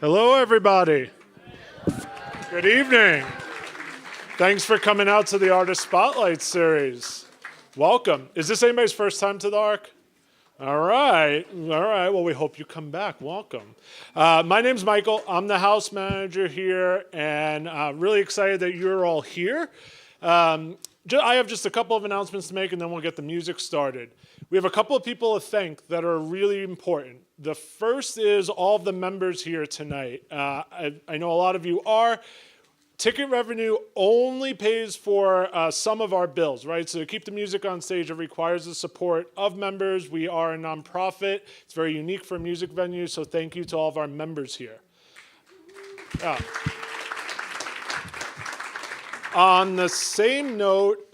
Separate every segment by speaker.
Speaker 1: Hello, everybody. Good evening. Thanks for coming out to the Artist Spotlight Series. Welcome. Is this anybody's first time to the ARC? All right. Well, we hope you come back. Welcome. My name's Michael. I'm the house manager here, and really excited that you're all here. I have just a couple of announcements to make, and then we'll get the music started. We have a couple of people to thank that are really important. The first is all of the members here tonight. I know a lot of you are. Ticket revenue only pays for some of our bills, right? So to keep the music on stage, it requires the support of members. We are a nonprofit. It's very unique for a music venue, so thank you to all of our members here. On the same note,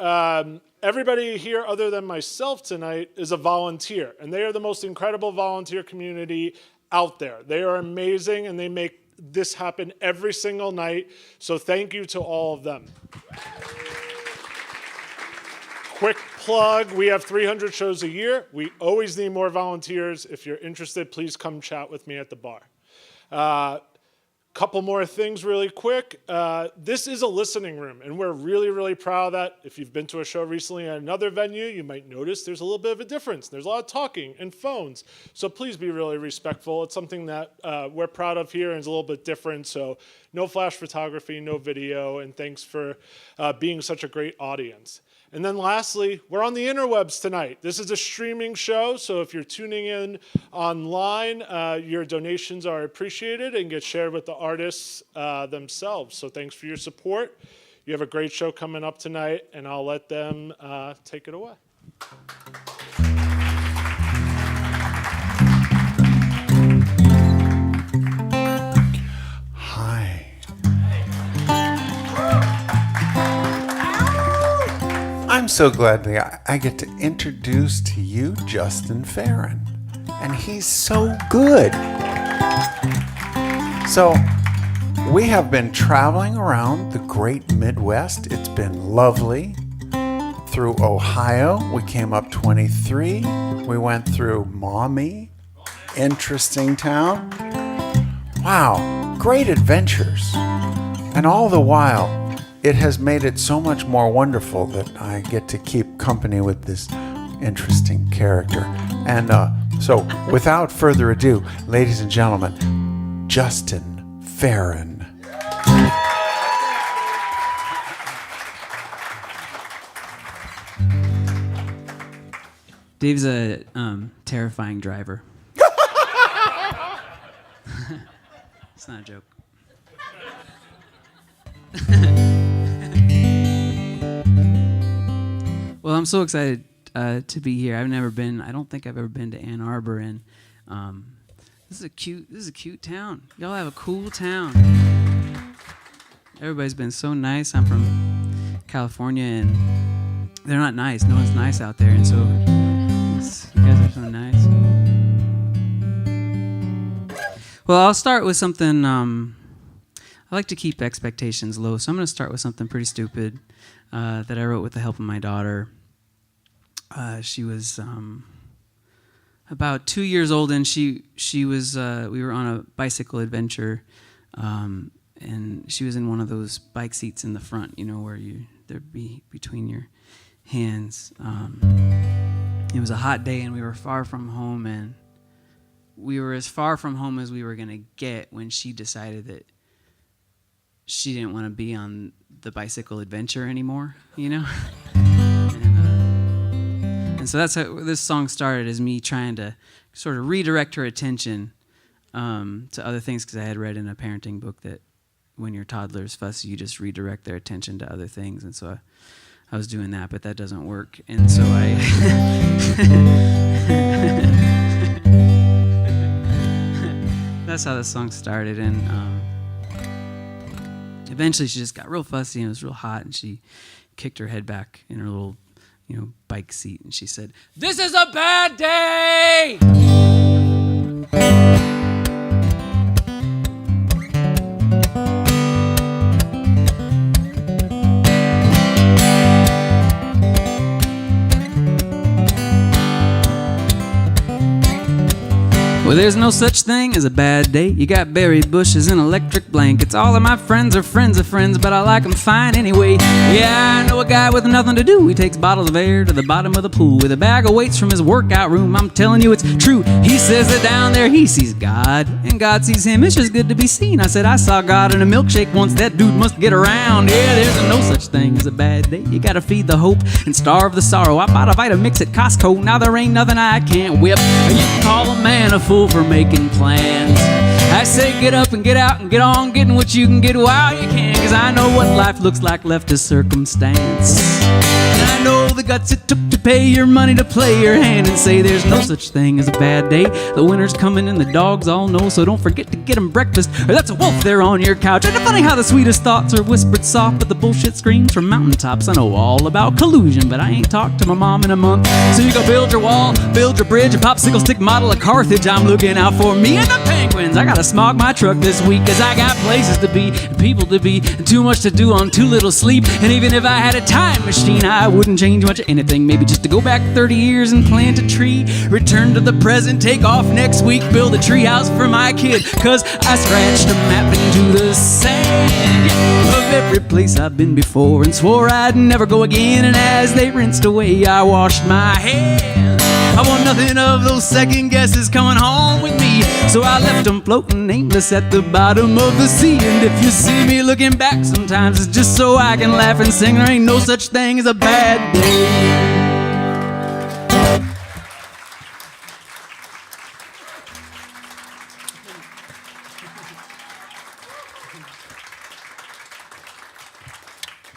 Speaker 1: everybody here other than myself tonight is a volunteer, and they are the most incredible volunteer community out there. They are amazing, and they make this happen every single night, so thank you to all of them. Quick plug, we have 300 shows a year. We always need more volunteers. If you're interested, please come chat with me at the bar. Couple more things really quick. This is a listening room, and we're really, really proud of that. If you've been to a show recently at another venue, you might notice there's a little bit of a difference. There's a lot of talking and phones, so please be really respectful. It's something that we're proud of here and is a little bit different, so no flash photography, no video, and thanks for being such a great audience. And then lastly, we're on the interwebs tonight. This is a streaming show, so if you're tuning in online, your donations are appreciated and get shared with the artists themselves. So thanks for your support. You have a great show coming up tonight, and I'll let them take it away.
Speaker 2: I'm so glad that I get to introduce to you Justin Farron, and he's so good. So we have been traveling around the great Midwest. It's been lovely. Through Ohio, we came up 23. We went through Maumee, interesting town. Wow, great adventures. And all the while, it has made it so much more wonderful that I get to keep company with this interesting character. And so, without further ado, ladies and gentlemen, Justin Farron.
Speaker 3: Dave's a terrifying driver. It's not a joke. Well, I'm so excited to be here. I don't think I've ever been to Ann Arbor, and this is a cute town. Y'all have a cool town. Everybody's been so nice. I'm from California, and they're not nice. No one's nice out there, and so you guys are so nice. Well, I'll start with something. I like to keep expectations low, so I'm going to start with something pretty stupid that I wrote with the help of my daughter. She was about 2 years old, and she was. We were on a bicycle adventure, and she was in one of those bike seats in the front, where there'd be between your hands. It was a hot day, and we were far from home, and we were as far from home as we were going to get when she decided that she didn't want to be on the bicycle adventure anymore, And so that's how this song started, as me trying to sort of redirect her attention to other things, because I had read in a parenting book that when your toddler's fussy, you just redirect their attention to other things. And so I was doing that, but that doesn't work. And so that's how the song started. And eventually she just got real fussy, and it was real hot, and she kicked her head back in her little bike seat, and she said, "This is a bad day!" Well, there's no such thing as a bad day. You got berry bushes and electric blankets. All of my friends are friends of friends, but I like them fine anyway. Yeah, I know a guy with nothing to do. He takes bottles of air to the bottom of the pool with a bag of weights from his workout room. I'm telling you, it's true. He says that down there he sees God, and God sees him. It's just good to be seen. I said, I saw God in a milkshake once. That dude must get around. Yeah, there's no such thing as a bad day. You gotta feed the hope and starve the sorrow. I bought a Vitamix at Costco. Now there ain't nothing I can't whip. You can call a man a fool for making plans. I say get up and get out and get on getting what you can get while you can, 'cause I know what life looks like left to circumstance. And I know the guts it took to pay your money to play your hand and say there's no such thing as a bad day. The winter's coming and the dogs all know, so don't forget to get them breakfast or that's a wolf there on your couch. And it's funny how the sweetest thoughts are whispered soft, but the bullshit screams from mountaintops. I know all about collusion, but I ain't talked to my mom in a month. So you go build your wall, build your bridge, a popsicle stick model of Carthage. I'm looking out for me and the penguins. I gotta smog my truck this week, 'cause I got places to be and people to be and too much to do on too little sleep. And even if I had a time machine, I wouldn't change much of anything. Maybe just to go back 30 years and plant a tree, return to the present, take off next week, build a tree house for my kid, 'cause I scratched a map into the sand of every place I've been before and swore I'd never go again. And as they rinsed away, I washed my hands. I want nothing of those second guesses coming home with me, so I left them floating aimless at the bottom of the sea. And if you see me looking back sometimes, it's just so I can laugh and sing. There ain't no such thing as a bad day.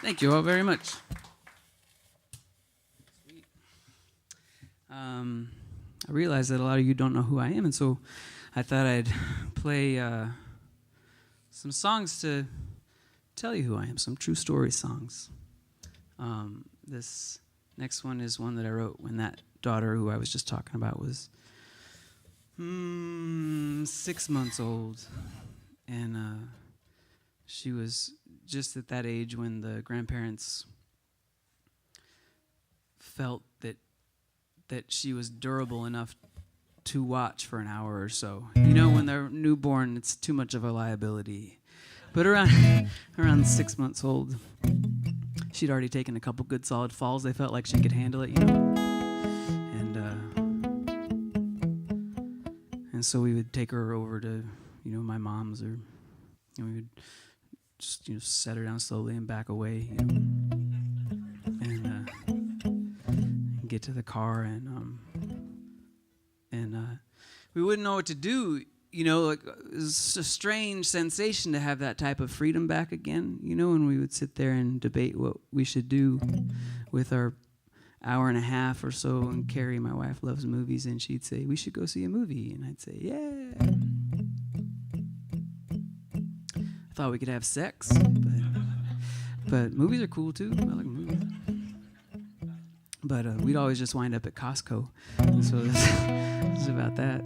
Speaker 3: Thank you all very much. I realize that a lot of you don't know who I am, and so I thought I'd play some songs to tell you who I am, some true story songs. This next one is one that I wrote when that daughter who I was just talking about was 6 months old, and she was just at that age when the grandparents felt that she was durable enough to watch for an hour or so. You know, when they're newborn, it's too much of a liability. But around 6 months old, she'd already taken a couple good solid falls. They felt like she could handle it, you know. And so we would take her over to, you know, my mom's, or we would just, you know, set her down slowly and back away, you know, and get to the car, and we wouldn't know what to do, you know. Like, it was a strange sensation to have that type of freedom back again, you know. And we would sit there and debate what we should do with our hour and a half or so. And Carrie, my wife, loves movies, and she'd say, we should go see a movie, and I'd say, yeah. I thought we could have sex, but movies are cool too. I like movies. But we'd always just wind up at Costco. And so this is about that.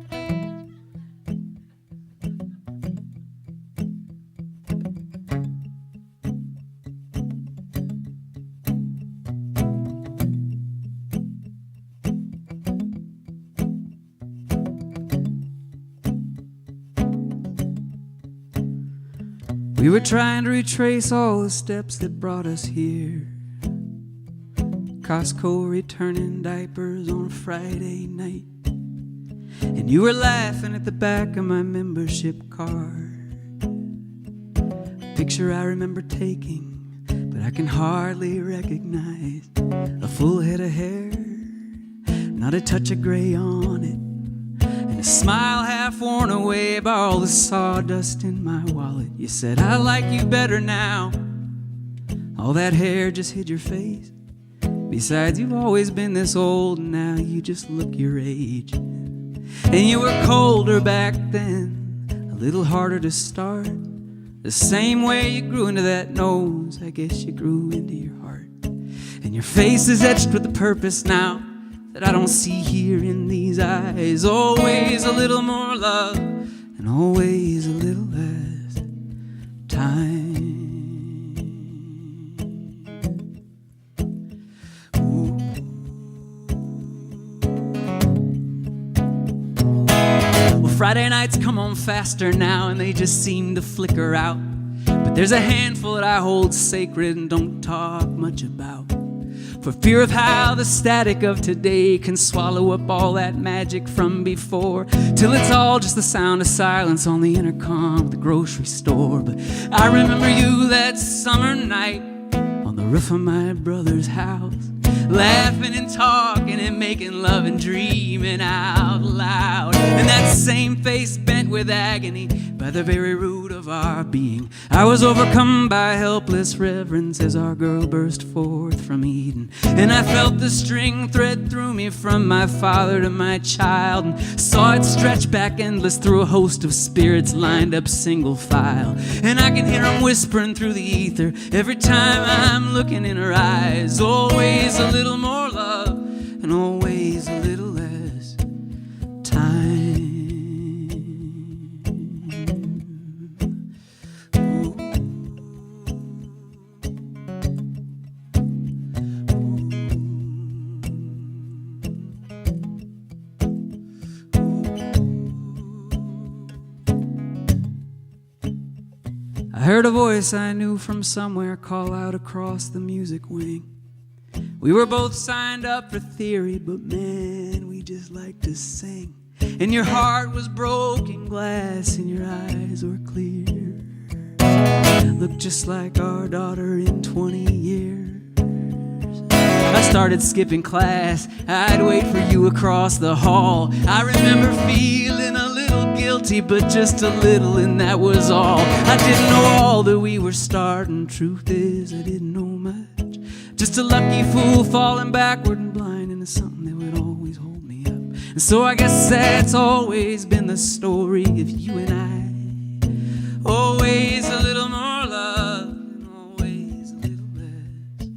Speaker 3: We were trying to retrace all the steps that brought us here. Costco returning diapers on a Friday night, and you were laughing at the back of my membership card. A picture I remember taking, but I can hardly recognize. A full head of hair, not a touch of gray on it, and a smile half worn away by all the sawdust in my wallet. You said, I like you better now. All that hair just hid your face. Besides, you've always been this old, and now you just look your age. And you were colder back then, a little harder to start. The same way you grew into that nose, I guess you grew into your heart. And your face is etched with a purpose now that I don't see here in these eyes. Always a little more love, and always a little less time. Friday nights come on faster now, and they just seem to flicker out. But there's a handful that I hold sacred and don't talk much about, for fear of how the static of today can swallow up all that magic from before, till it's all just the sound of silence on the intercom of the grocery store. But I remember you that summer night on the roof of my brother's house, laughing and talking and making love and dreaming out loud. And that same face bent with agony by the very root of our being. I was overcome by helpless reverence as our girl burst forth from Eden. And I felt the string thread through me from my father to my child, and saw it stretch back endless through a host of spirits lined up single file. And I can hear them whispering through the ether every time I'm looking in her eyes. Always a little more love and always a little less time. I heard a voice I knew from somewhere call out across the music wing. We were both signed up for theory, but man, we just like to sing. And your heart was broken glass and your eyes were clear. Looked just like our daughter in 20 years. I started skipping class, I'd wait for you across the hall. I remember feeling a little guilty, but just a little, and that was all. I didn't know all that we were starting. Truth is, I didn't know much. Just a lucky fool falling backward and blind into something that would always hold me up. And so I guess that's always been the story of you and I. Always a little more love and always a little less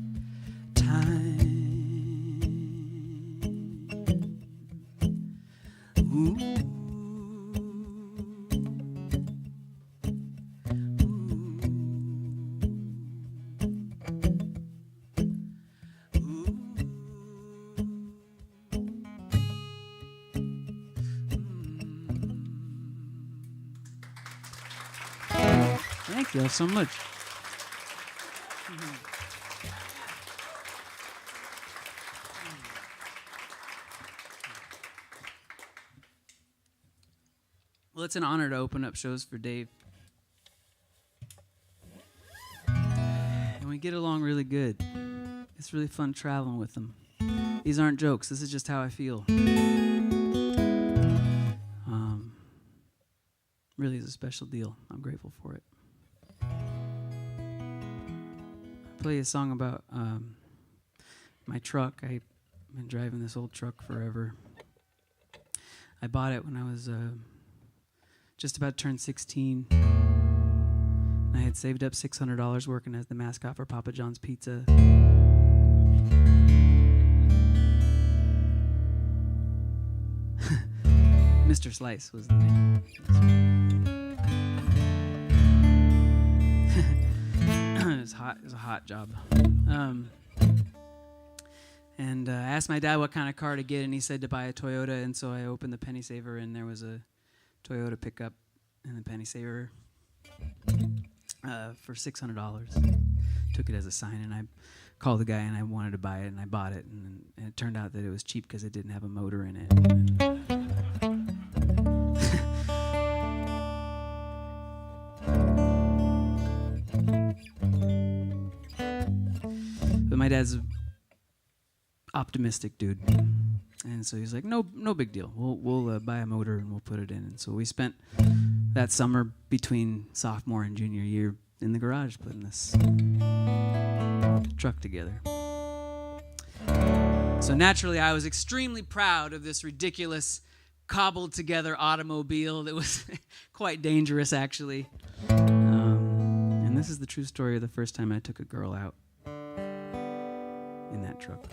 Speaker 3: time. Ooh. Thank you all so much. Well, it's an honor to open up shows for Dave. And we get along really good. It's really fun traveling with him. These aren't jokes. This is just how I feel. Really is a special deal. I'm grateful for it. I'll play a song about my truck. I've been driving this old truck forever. I bought it when I was just about turned 16. I had saved up $600 working as the mascot for Papa John's Pizza. Mr. Slice was the name. It was hot. It was a hot job. And I asked my dad what kind of car to get, and he said to buy a Toyota. And so I opened the penny saver, and there was a Toyota pickup in the penny saver for $600. Took it as a sign, and I called the guy, and I wanted to buy it, and I bought it. And it turned out that it was cheap because it didn't have a motor in it. But my dad's an optimistic dude, and so he's like, no big deal. We'll buy a motor and we'll put it in. And so we spent that summer between sophomore and junior year in the garage putting this truck together. So naturally, I was extremely proud of this ridiculous, cobbled together automobile that was quite dangerous, actually. And this is the true story of the first time I took a girl out in that truck.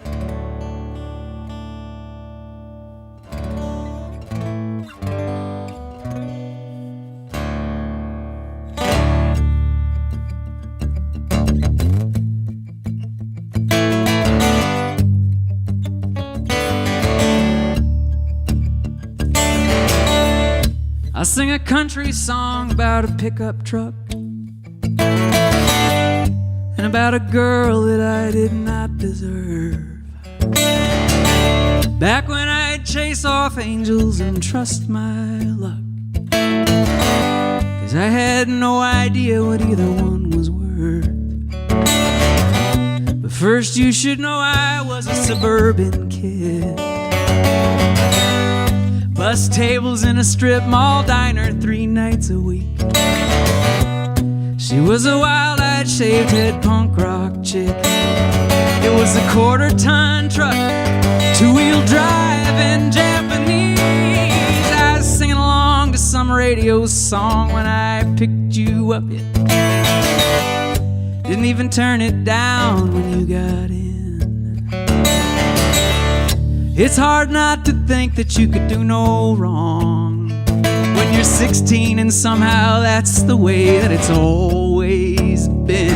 Speaker 3: sing a country song about a pickup truck and about a girl that I did not deserve. Back when I'd chase off angels and trust my luck, 'cause I had no idea what either one was worth. But first you should know I was a suburban kid. Bus tables in a strip mall diner 3 nights a week. She was a wild-eyed, shaved-head punk rock chick. It was a 1/4-ton truck, 2-wheel drive and Japanese. I was singing along to some radio song when I picked you up. It didn't even turn it down when you got in. It's hard not to think that you could do no wrong when you're 16 and somehow that's the way that it's always been.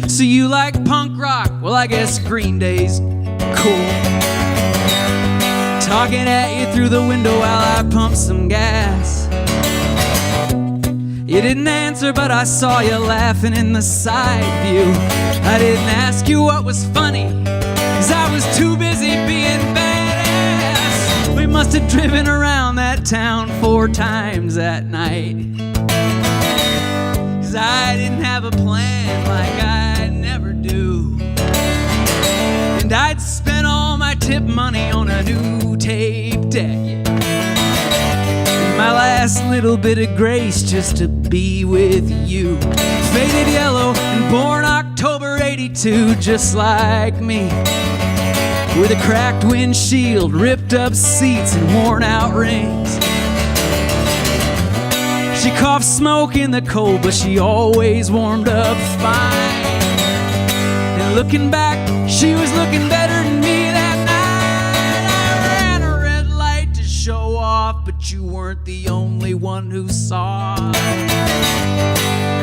Speaker 3: So you like punk rock? Well, I guess Green Day's cool. Talking at you through the window while I pump some gas. You didn't answer, but I saw you laughing in the side view. I didn't ask you what was funny, 'cause I was too busy being badass. We must have driven around that town 4 times that night, 'cause I didn't have a plan like I never do. And I'd spent all my tip money on a new tape deck. My last little bit of grace just to be with you. Faded yellow and born October 82, just like me. With a cracked windshield, ripped up seats and worn out rings. She coughed smoke in the cold, but she always warmed up fine. And looking back, she was looking better than me that night. I ran a red light to show off, but you weren't the only one who saw.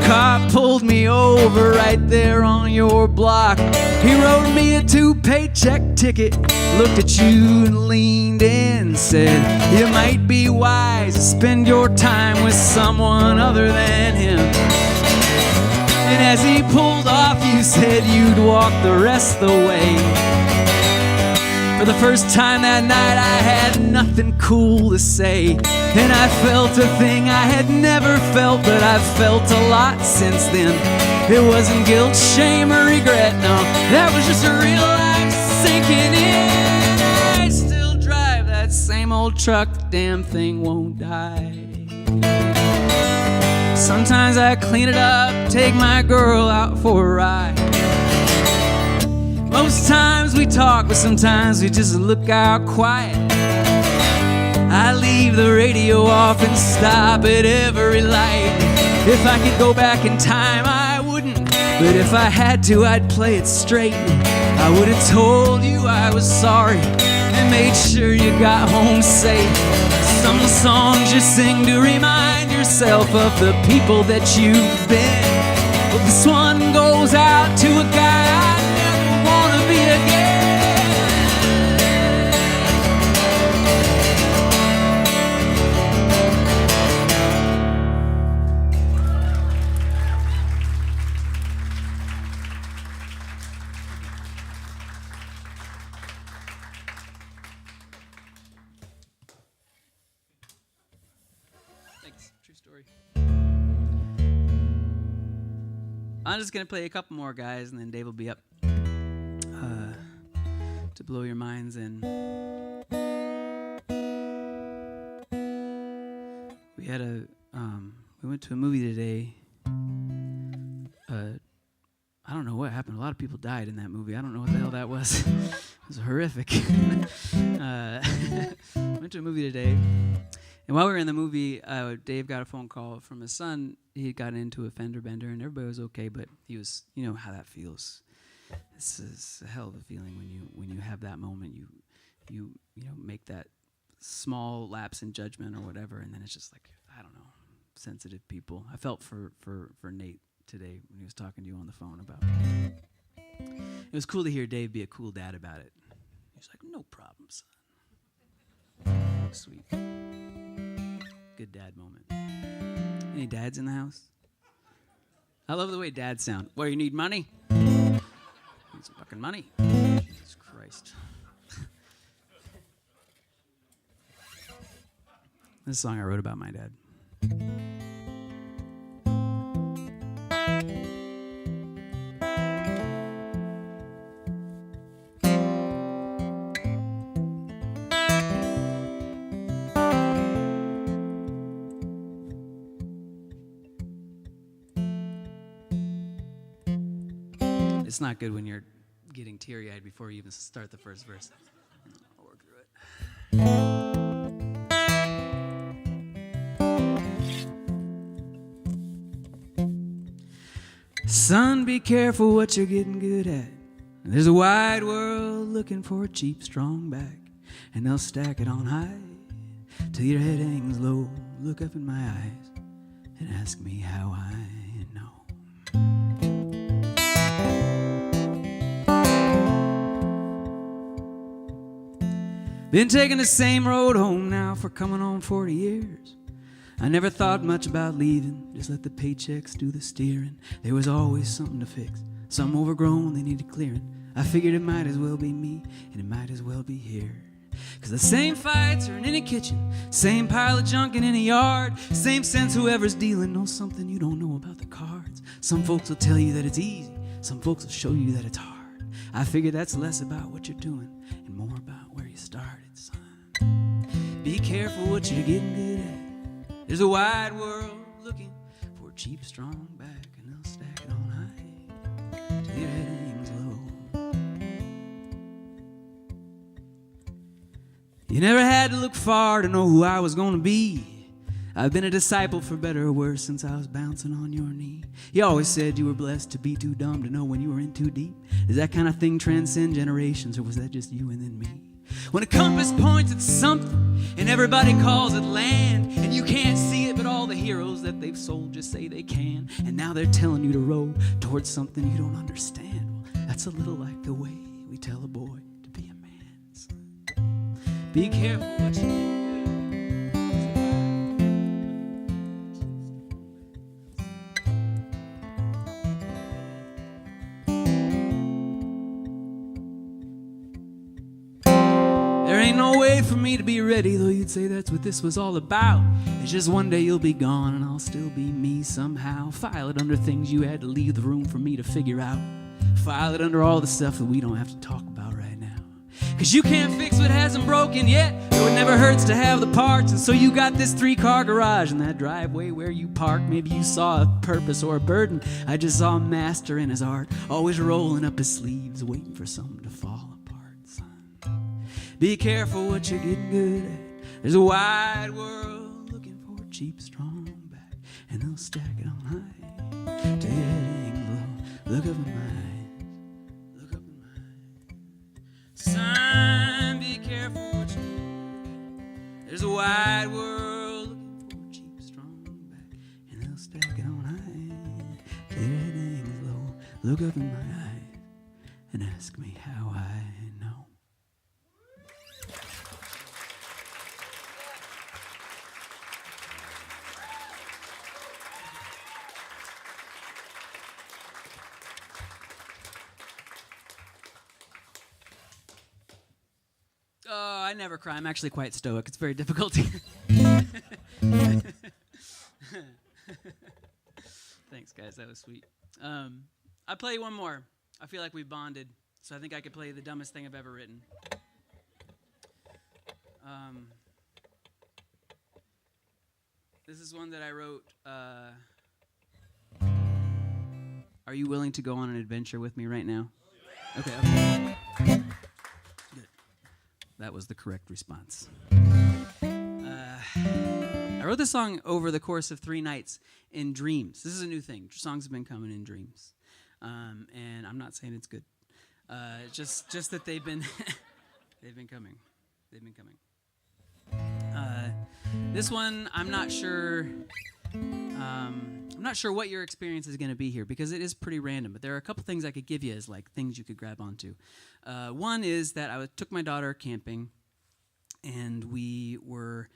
Speaker 3: Cop pulled me over right there on your block. He wrote me a 2-paycheck ticket, looked at you and leaned in, said, you might be wise to spend your time with someone other than him. And as he pulled off, you said you'd walk the rest of the way. For the first time that night, I had nothing cool to say. And I felt a thing I had never felt, but I've felt a lot since then. It wasn't guilt, shame, or regret, no. That was just a real life sinking in. I still drive that same old truck, the damn thing won't die. Sometimes I clean it up, take my girl out for a ride. Most times we talk, but sometimes we just look out quiet. I leave the radio off and stop at every light. If I could go back in time, I wouldn't. But if I had to, I'd play it straight. I would have told you I was sorry and made sure you got home safe. Some songs you sing to remind yourself of the people that you've been. But this one goes out to a guy I never want to be again. Thanks. True story. I'm just going to play a couple more, guys, and then Dave will be up to blow your minds. And we had we went to a movie today. I don't know what happened. A lot of people died in that movie. I don't know what the hell that was. It was horrific. Went to a movie today. And while we were in the movie, Dave got a phone call from his son. He had gotten into a fender bender, and everybody was okay, but he was, you know how that feels. This is a hell of a feeling when you have that moment. You make that small lapse in judgment or whatever, and then it's just like, I don't know, sensitive people. I felt for Nate today when he was talking to you on the phone about it. It was cool to hear Dave be a cool dad about it. He was like, no problem, son. Sweet. good dad moment. Any dads in the house? I love the way dads sound. Well, you need money? Need some fucking money. Jesus Christ. This is a song I wrote about my dad. It's not good when you're getting teary-eyed before you even start the first verse. I'll work through it. Son, be careful what you're getting good at. There's a wide world looking for a cheap, strong back, and they'll stack it on high till your head hangs low. Look up in my eyes and ask me how I know. Been taking the same road home now for coming on 40 years. I never thought much about leaving, just let the paychecks do the steering. There was always something to fix, some overgrown they needed clearing. I figured it might as well be me, and it might as well be here. 'Cause the same fights are in any kitchen, same pile of junk in any yard, same sense whoever's dealing knows something you don't know about the cards. Some folks will tell you that it's easy, some folks will show you that it's hard. I figure that's less about what you're doing and more about where you started, son. Be careful what you're getting good at. There's a wide world looking for a cheap, strong back, and they'll stack it on high till your head hangs low. You never had to look far to know who I was going to be. I've been a disciple for better or worse since I was bouncing on your knee. You always said you were blessed to be too dumb to know when you were in too deep. Does that kind of thing transcend generations, or was that just you and then me? When a compass points at something and everybody calls it land, and you can't see it, but all the heroes that they've sold just say they can, and now they're telling you to row towards something you don't understand. Well, that's a little like the way we tell a boy to be a man, son. Be careful what you do. No way for me to be ready, though you'd say that's what this was all about. It's just one day you'll be gone and I'll still be me somehow. File it under things you had to leave the room for me to figure out. File it under all the stuff that we don't have to talk about right now. 'Cause you can't fix what hasn't broken yet, though it never hurts to have the parts. And so you got this 3-car garage in that driveway where you park. Maybe you saw a purpose or a burden. I just saw a master in his art, always rolling up his sleeves, waiting for something to fall. Be careful what you're getting good at. There's a wide world looking for a cheap, strong back, and they'll stack it on high till your head hangs low. Look up in my eyes, look up in my eyes. Son, be careful what you're getting at. There's a wide world looking for a cheap, strong back, and they'll stack it on high till your head hangs low. Look up in my eyes and ask me how I know. Oh, I never cry. I'm actually quite stoic. It's very difficult to... Thanks, guys. That was sweet. I'll play you one more. I feel like we bonded, so I think I could play you the dumbest thing I've ever written. This is one that I wrote. Are you willing to go on an adventure with me right now? Okay. Good. That was the correct response. I wrote this song over the course of 3 nights in dreams. This is a new thing. Songs have been coming in dreams. And I'm not saying it's good. Just that they've been they've been coming. They've been coming. This one, I'm not sure what your experience is going to be here because it is pretty random, but there are a couple things I could give you as like things you could grab onto. One is that I took my daughter camping, and we were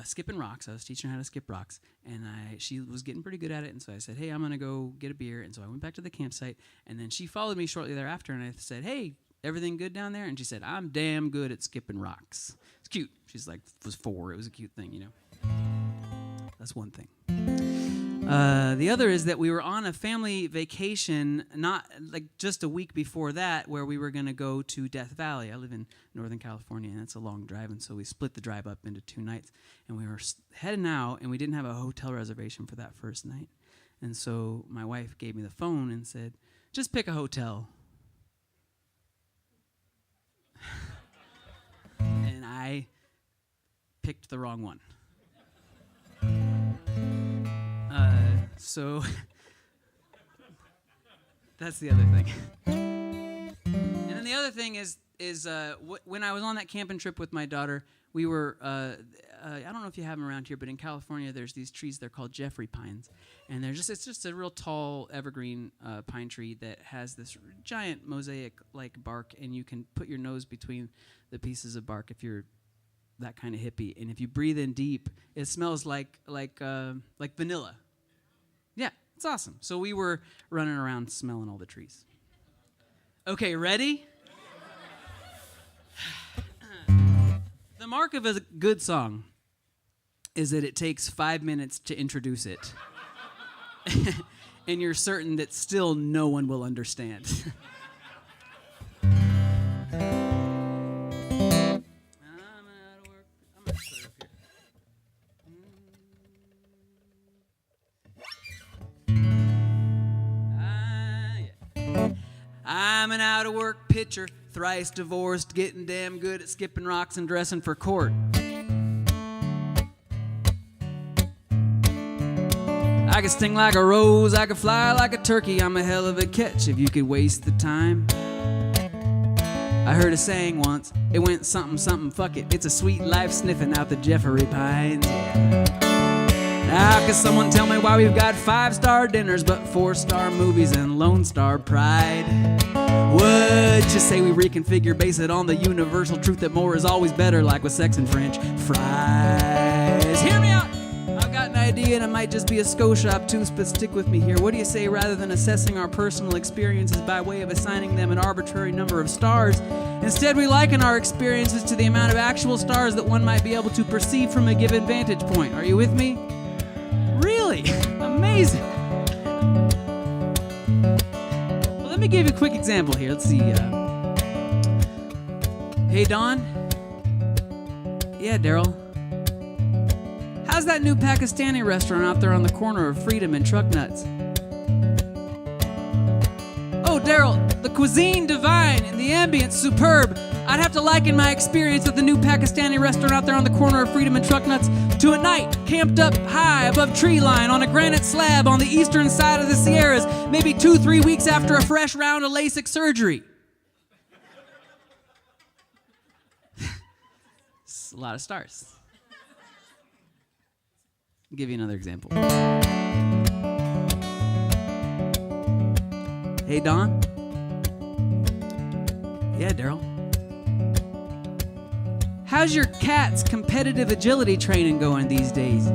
Speaker 3: skipping rocks. I was teaching her how to skip rocks, and she was getting pretty good at it. And so I said, "Hey, I'm gonna go get a beer." And so I went back to the campsite, and then she followed me shortly thereafter. And I said, "Hey, everything good down there?" And she said, "I'm damn good at skipping rocks." It's cute. She's like was 4. It was a cute thing, you know. That's one thing. The other is that we were on a family vacation, not like just a week before that, where we were going to go to Death Valley. I live in Northern California, and it's a long drive, and so we split the drive up into 2 nights. And we were heading out, and we didn't have a hotel reservation for that first night. And so my wife gave me the phone and said, "Just pick a hotel." And I picked the wrong one. So that's the other thing. And then the other thing is when I was on that camping trip with my daughter, we were, I don't know if you have them around here, but in California there's these trees, they're called Jeffrey pines. And it's just a real tall evergreen pine tree that has this giant mosaic-like bark, and you can put your nose between the pieces of bark if you're that kind of hippie. And if you breathe in deep, it smells like vanilla. Yeah, it's awesome. So we were running around smelling all the trees. Okay, ready? The mark of a good song is that it takes 5 minutes to introduce it. And you're certain that still no one will understand. I'm an out-of-work pitcher, thrice divorced, getting damn good at skipping rocks and dressing for court. I can sting like a rose, I can fly like a turkey. I'm a hell of a catch if you could waste the time. I heard a saying once, it went something, something, fuck it. It's a sweet life sniffing out the Jeffrey pines. Now, could someone tell me why we've got 5-star dinners but 4-star movies and Lone Star Pride? Would you say we reconfigure, base it on the universal truth that more is always better, like with sex and French fries? Hear me out! I've got an idea, and it might just be a scotia obtuse, but stick with me here. What do you say, rather than assessing our personal experiences by way of assigning them an arbitrary number of stars, instead we liken our experiences to the amount of actual stars that one might be able to perceive from a given vantage point? Are you with me? Really? Amazing. Well, let me give you a quick example here. Let's see. Hey, Don? Yeah, Daryl? How's that new Pakistani restaurant out there on the corner of Freedom and Truck Nuts? Oh, Daryl, the cuisine divine and the ambience superb. I'd have to liken my experience at the new Pakistani restaurant out there on the corner of Freedom and Truck Nuts to a night camped up high above tree line on a granite slab on the eastern side of the Sierras, maybe 2-3 weeks after a fresh round of LASIK surgery. It's a lot of stars. I'll give you another example. Hey, Don? Yeah, Daryl? How's your cat's competitive agility training going these days?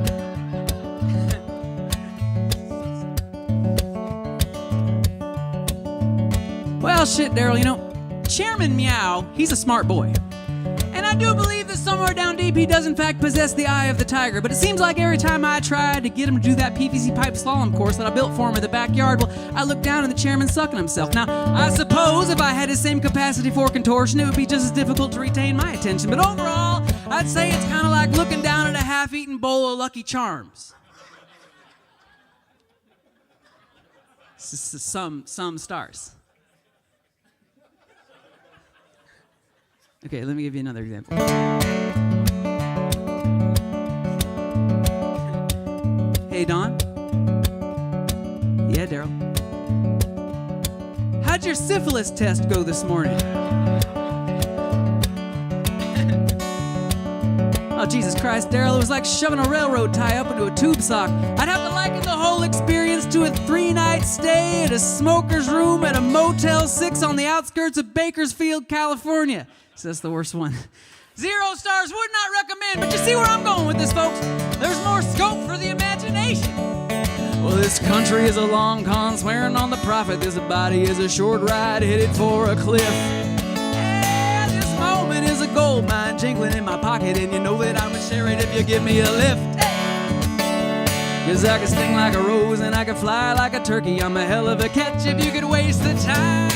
Speaker 3: Well, shit, Daryl, you know, Chairman Meow, he's a smart boy. And I do believe that somewhere down deep he does in fact possess the eye of the tiger, but it seems like every time I try to get him to do that PVC pipe slalom course that I built for him in the backyard, well, I look down and the chairman's sucking himself. Now, I suppose if I had his same capacity for contortion, it would be just as difficult to retain my attention, but overall, I'd say it's kind of like looking down at a half-eaten bowl of Lucky Charms. Some stars. Okay, let me give you another example. Hey, Don? Yeah, Daryl? How'd your syphilis test go this morning? Oh, Jesus Christ, Daryl, it was like shoving a railroad tie up into a tube sock. I'd have to liken the whole experience to a 3-night stay at a smoker's room at a Motel 6 on the outskirts of Bakersfield, California. So that's the worst one. 0 stars, would not recommend. But you see where I'm going with this, folks. There's more scope for the imagination. Well, this country is a long con, swearing on the prophet. This body is a short ride headed for a cliff. Yeah, this moment is a gold mine jingling in my pocket, and you know that I would share it if you give me a lift. Cause I can sting like a rose and I can fly like a turkey. I'm a hell of a catch if you could waste the time.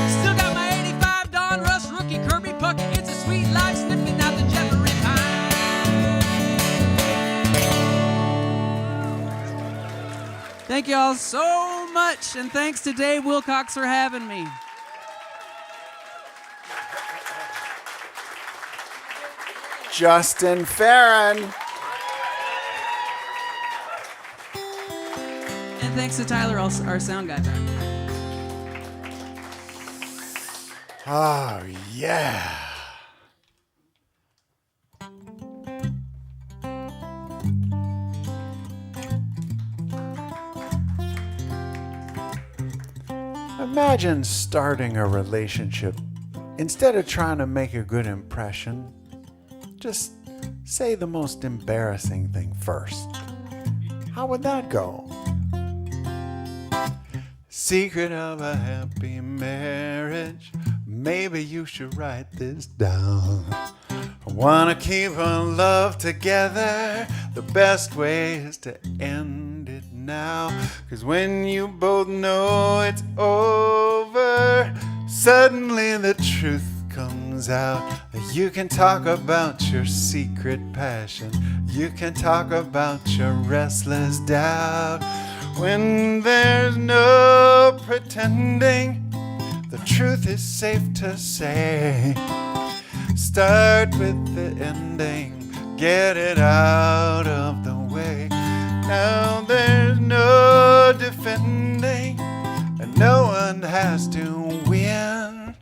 Speaker 3: Still got my 85 Don Russ rookie Kirby Puckett. It's a sweet life sniffing out the Jeffrey pine. Thank y'all so much, and thanks to Dave Wilcox for having me.
Speaker 2: Justin Farron.
Speaker 3: And thanks to Tyler, our sound guy back.
Speaker 2: Oh, yeah. Imagine starting a relationship. Instead of trying to make a good impression, just say the most embarrassing thing first. How would that go? Secret of a happy marriage. Maybe you should write this down. I wanna keep our love together. The best way is to end it now. 'Cause when you both know it's over, suddenly the truth comes out. You can talk about your secret passion. You can talk about your restless doubt. When there's no pretending, the truth is safe to say. Start with the ending, get it out of the way. Now there's no defending, and no one has to win.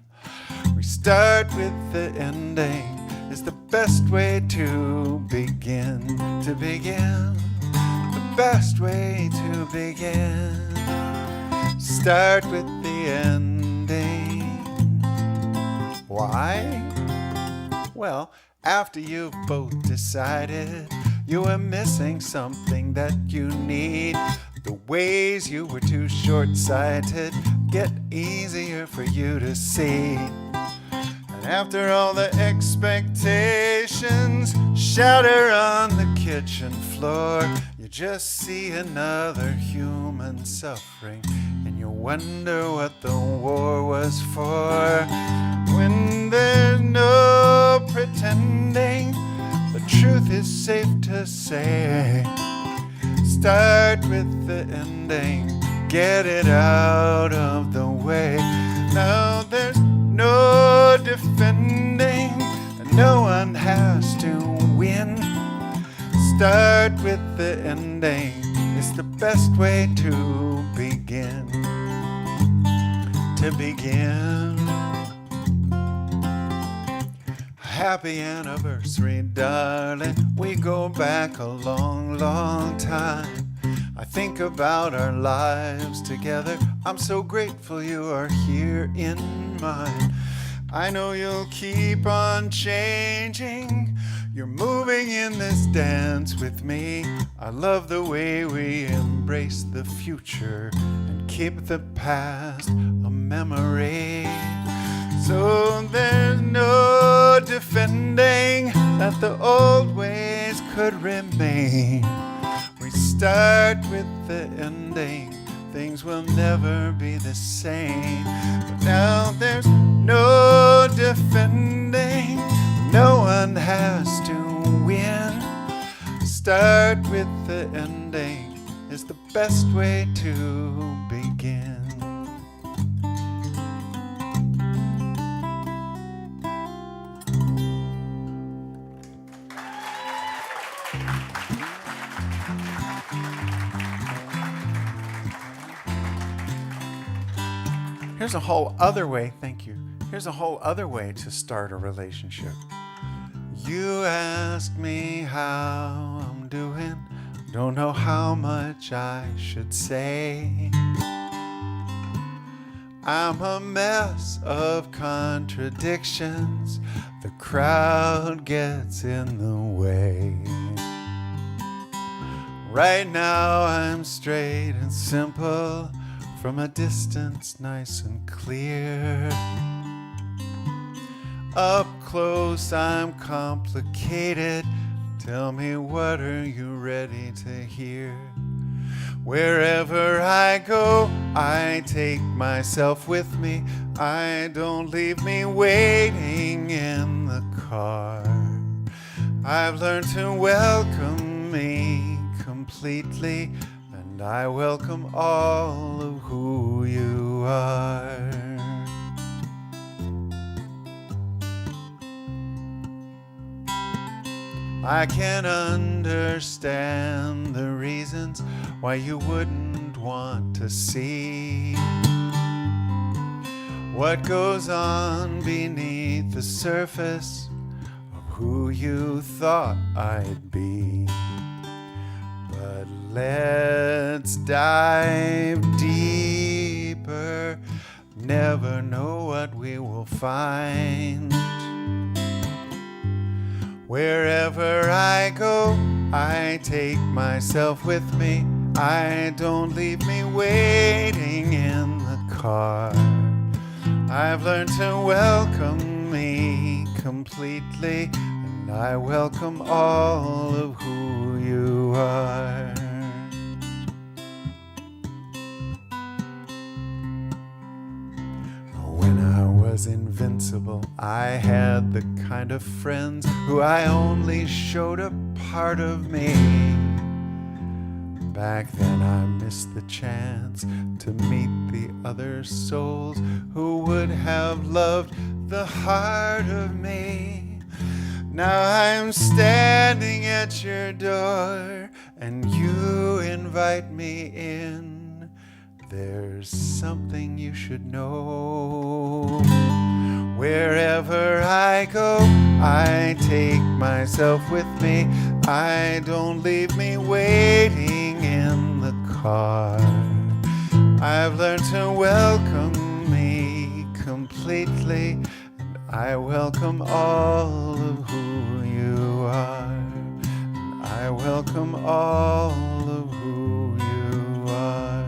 Speaker 2: Start with the ending is the best way to begin. To begin, the best way to begin. Start with the ending. Why? Well, after you've both decided you were missing something that you need, the ways you were too short-sighted get easier for you to see. After all the expectations shatter on the kitchen floor, you just see another human suffering, and you wonder what the war was for. When there's no pretending, the truth is safe to say. Start with the ending, get it out of the way. Now there's no defending, and no one has to win. Start with the ending, it's the best way to begin. To begin. Happy anniversary, darling. We go back a long, long time. I think about our lives together. I'm so grateful you are here in mine. I know you'll keep on changing. You're moving in this dance with me. I love the way we embrace the future and keep the past a memory. So there's no defending that the old ways could remain. We start with the ending, things will never be the same. But now there's no defending, no one has to win. Start with the ending is the best way to begin. Here's a whole other way, thank you. Here's a whole other way to start a relationship. You ask me how I'm doing, don't know how much I should say. I'm a mess of contradictions. The crowd gets in the way. Right now I'm straight and simple, from a distance nice and clear. Up close I'm complicated. Tell me, what are you ready to hear? Wherever I go, I take myself with me. I don't leave me waiting in the car. I've learned to welcome me completely, and I welcome all of who you are. I can understand the reasons why you wouldn't want to see what goes on beneath the surface of who you thought I'd be. But let's dive deeper, never know what we will find. Wherever I go, I take myself with me. I don't leave me waiting in the car. I've learned to welcome me completely, and I welcome all of who you are. When I was invincible, I had the kind of friends who I only showed a part of me. Back then I missed the chance to meet the other souls who would have loved the heart of me. Now I'm standing at your door and you invite me in. There's something you should know. Wherever I go, I take myself with me. I don't leave me waiting in the car. I've learned to welcome me completely, and I welcome all of who you are. And I welcome all of who you are.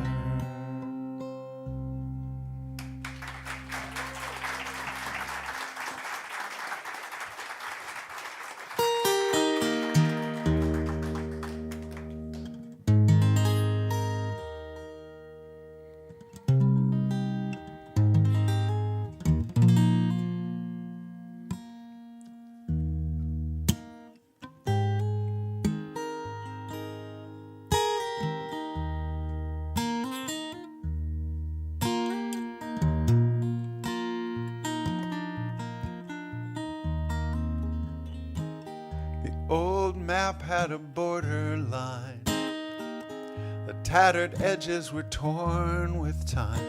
Speaker 2: Old map had a borderline. The tattered edges were torn with time.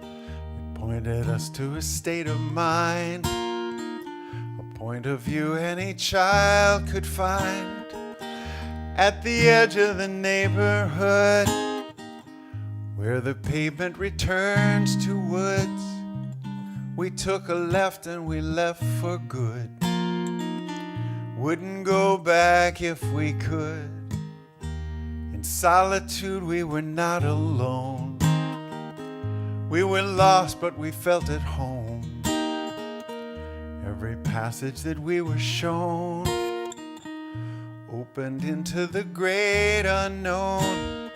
Speaker 2: It pointed us to a state of mind, a point of view any child could find. At the edge of the neighborhood, where the pavement returns to woods, we took a left and we left for good. Wouldn't go back if we could. In solitude we were not alone. We were lost but we felt at home. Every passage that we were shown opened into the great unknown.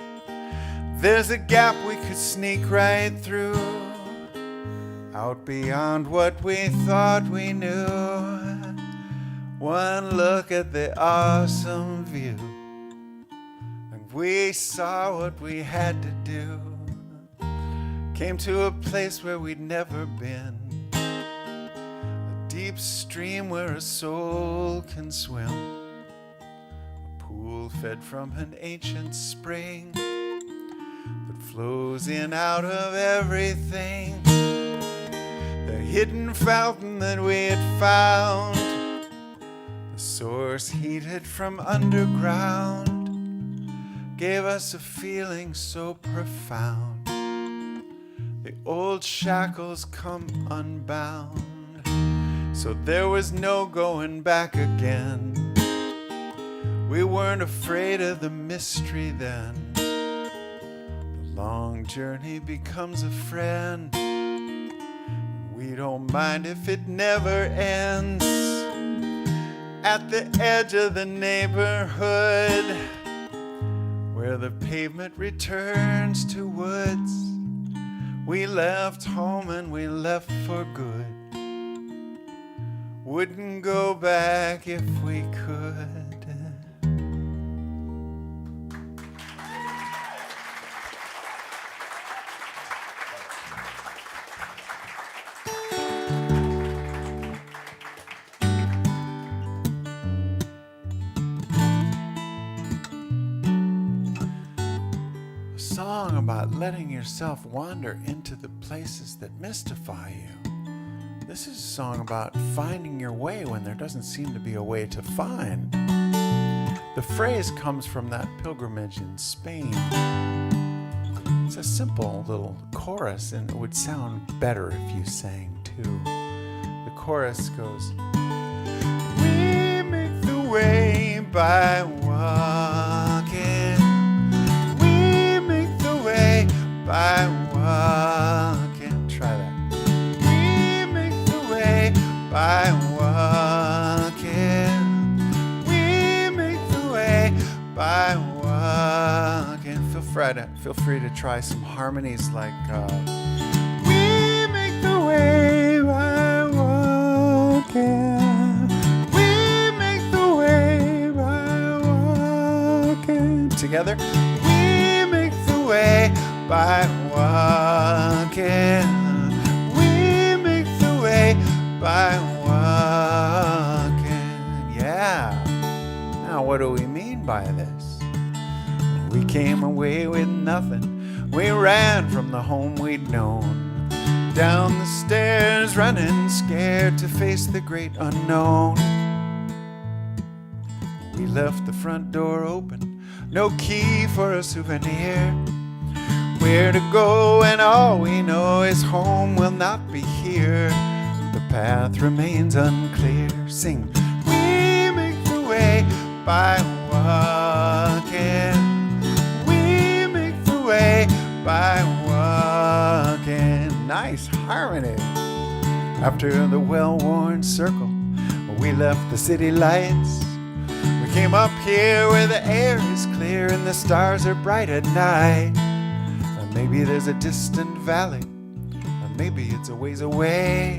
Speaker 2: There's a gap we could sneak right through, out beyond what we thought we knew. One look at the awesome view, and we saw what we had to do. Came to a place where we'd never been, a deep stream where a soul can swim, a pool fed from an ancient spring that flows in out of everything. The hidden fountain that we had found, the source heated from underground, gave us a feeling so profound. The old shackles come unbound. So there was no going back again. We weren't afraid of the mystery then. The long journey becomes a friend. We don't mind if it never ends. At the edge of the neighborhood, where the pavement returns to woods, we left home and we left for good. Wouldn't go back if we could. A song about letting yourself wander into the places that mystify you. This is a song about finding your way when there doesn't seem to be a way to find. The phrase comes from that pilgrimage in Spain. It's a simple little chorus, and it would sound better if you sang too. The chorus goes, we make the way by walking. We make the way by walking. Try that. By walking, we make the way by walking. Feel free to try some harmonies like we make the way by walking. We make the way by walking. Together, we make the way by walking. We make the way by walking. Yeah. Now what do we mean by this? We came away with nothing. We ran from the home we'd known. Down the stairs running, scared to face the great unknown. We left the front door open, no key for a souvenir. Where to go and all we know is home will not be here. The path remains unclear. Sing, we make the way by walking. We make the way by walking. Nice harmony. After the well-worn circle, we left the city lights. We came up here where the air is clear and the stars are bright at night. And maybe there's a distant valley, or maybe it's a ways away.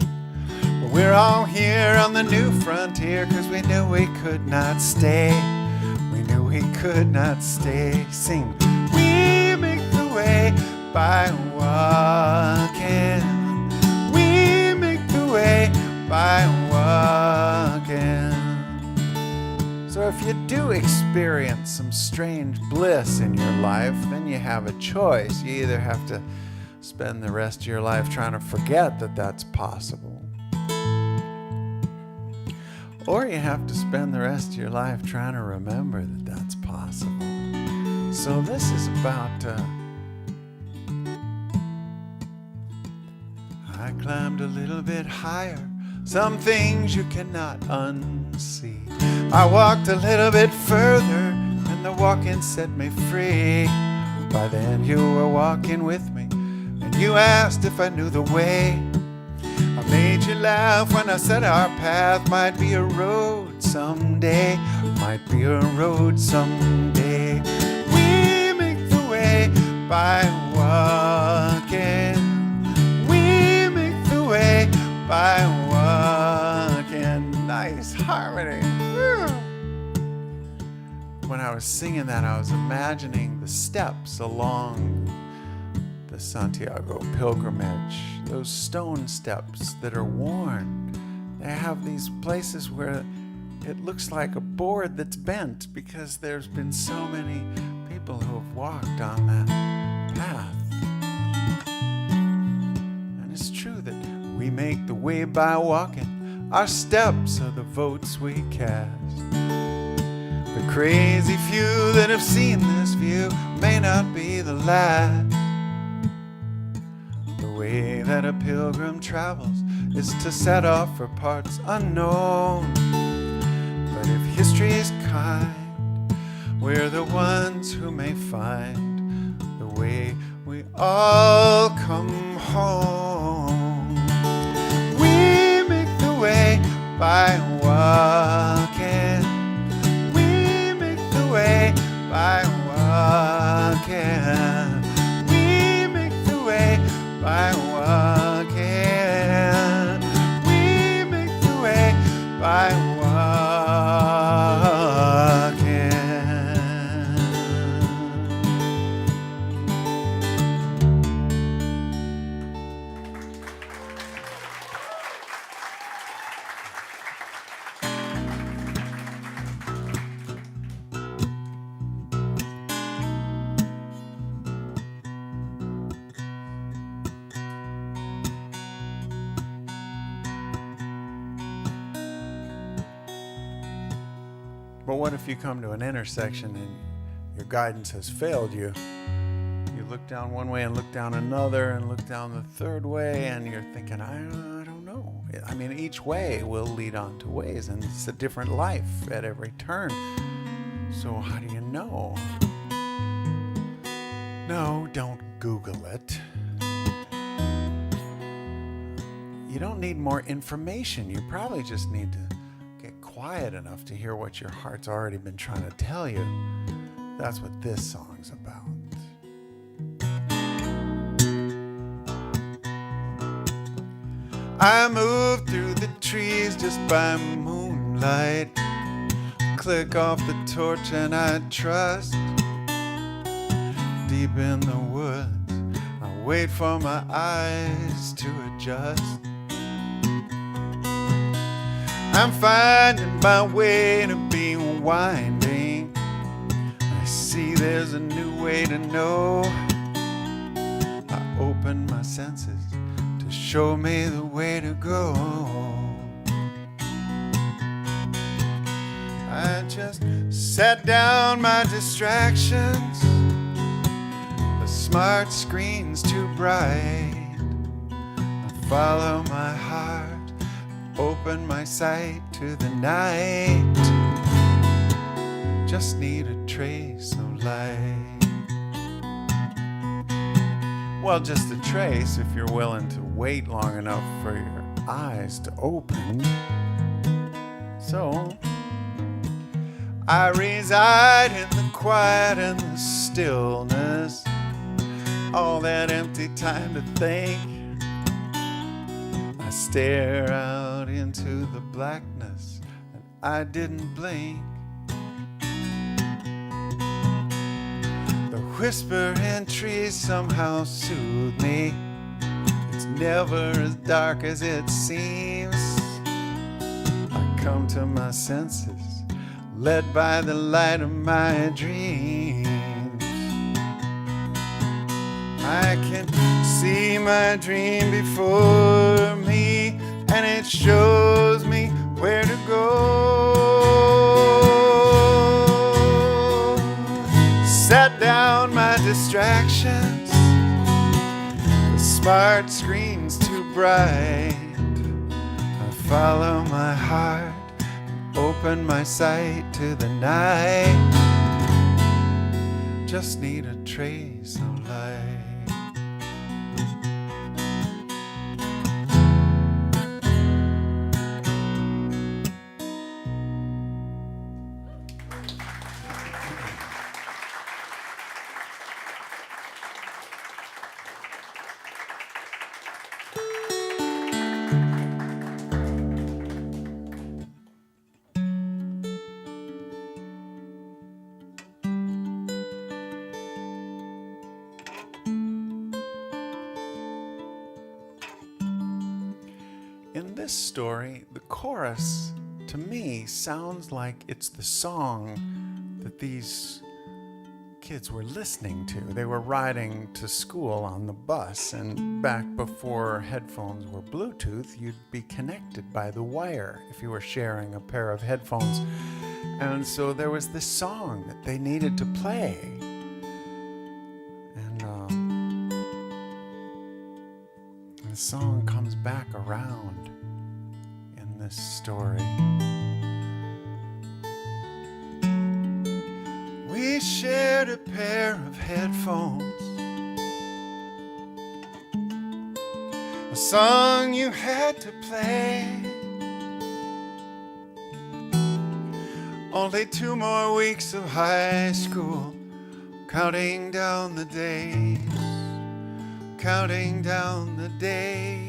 Speaker 2: But we're all here on the new frontier, 'cause we knew we could not stay. We knew we could not stay. Sing, we make the way by walking. We make the way by walking. So if you do experience some strange bliss in your life, then you have a choice. You either have to spend the rest of your life trying to forget that that's possible, or you have to spend the rest of your life trying to remember that that's possible. So this is about I climbed a little bit higher, some things you cannot unsee. I walked a little bit further, and the walking set me free. By then you were walking with me, and you asked if I knew the way. I made you laugh when I said our path might be a road someday, might be a road someday. We make the way by walking. We make the way by walking. Nice harmony. Woo. When I was singing that, I was imagining the steps along the Santiago pilgrimage, those stone steps that are worn. They have these places where it looks like a board that's bent because there's been so many people who have walked on that path. And it's true that we make the way by walking. Our steps are the votes we cast. The crazy few that have seen this view may not be the last. The way way that a pilgrim travels is to set off for parts unknown. But if history is kind, we're the ones who may find the way we all come home. We make the way by walking. We make the way by walking. We make the way by walking. We make the way by walking. But what if you come to an intersection and your guidance has failed you? You look down one way and look down another and look down the third way, and you're thinking, I don't know. I mean, each way will lead on to ways, and it's a different life at every turn. So how do you know? No, don't Google it. You don't need more information. You probably just need to get quiet enough to hear what your heart's already been trying to tell you. That's what this song's about. I move through the trees just by moonlight. Click off the torch and I trust. Deep in the woods, I wait for my eyes to adjust. I'm finding my way to be winding. I see there's a new way to know. I open my senses to show me the way to go. I just set down my distractions. The smart screen's too bright. I follow my heart. Open my sight to the night. Just need a trace of light. Well, just a trace if you're willing to wait long enough for your eyes to open. So, I reside in the quiet and the stillness. All that empty time to think. I stare out into the blackness and I didn't blink. The whisper in trees somehow soothe me. It's never as dark as it seems. I come to my senses, led by the light of my dreams. I can see my dream before me, and it shows me where to go. Set down my distractions. The smart screen's too bright. I follow my heart, open my sight to the night. Just need a trace of light. In this story, the chorus, to me, sounds like it's the song that these kids were listening to. They were riding to school on the bus, and back before headphones were Bluetooth, you'd be connected by the wire if you were sharing a pair of headphones. And so there was this song that they needed to play. And song comes back around in this story. We shared a pair of headphones, a song you had to play. Only 2 more weeks of high school, counting down the days, counting down the days.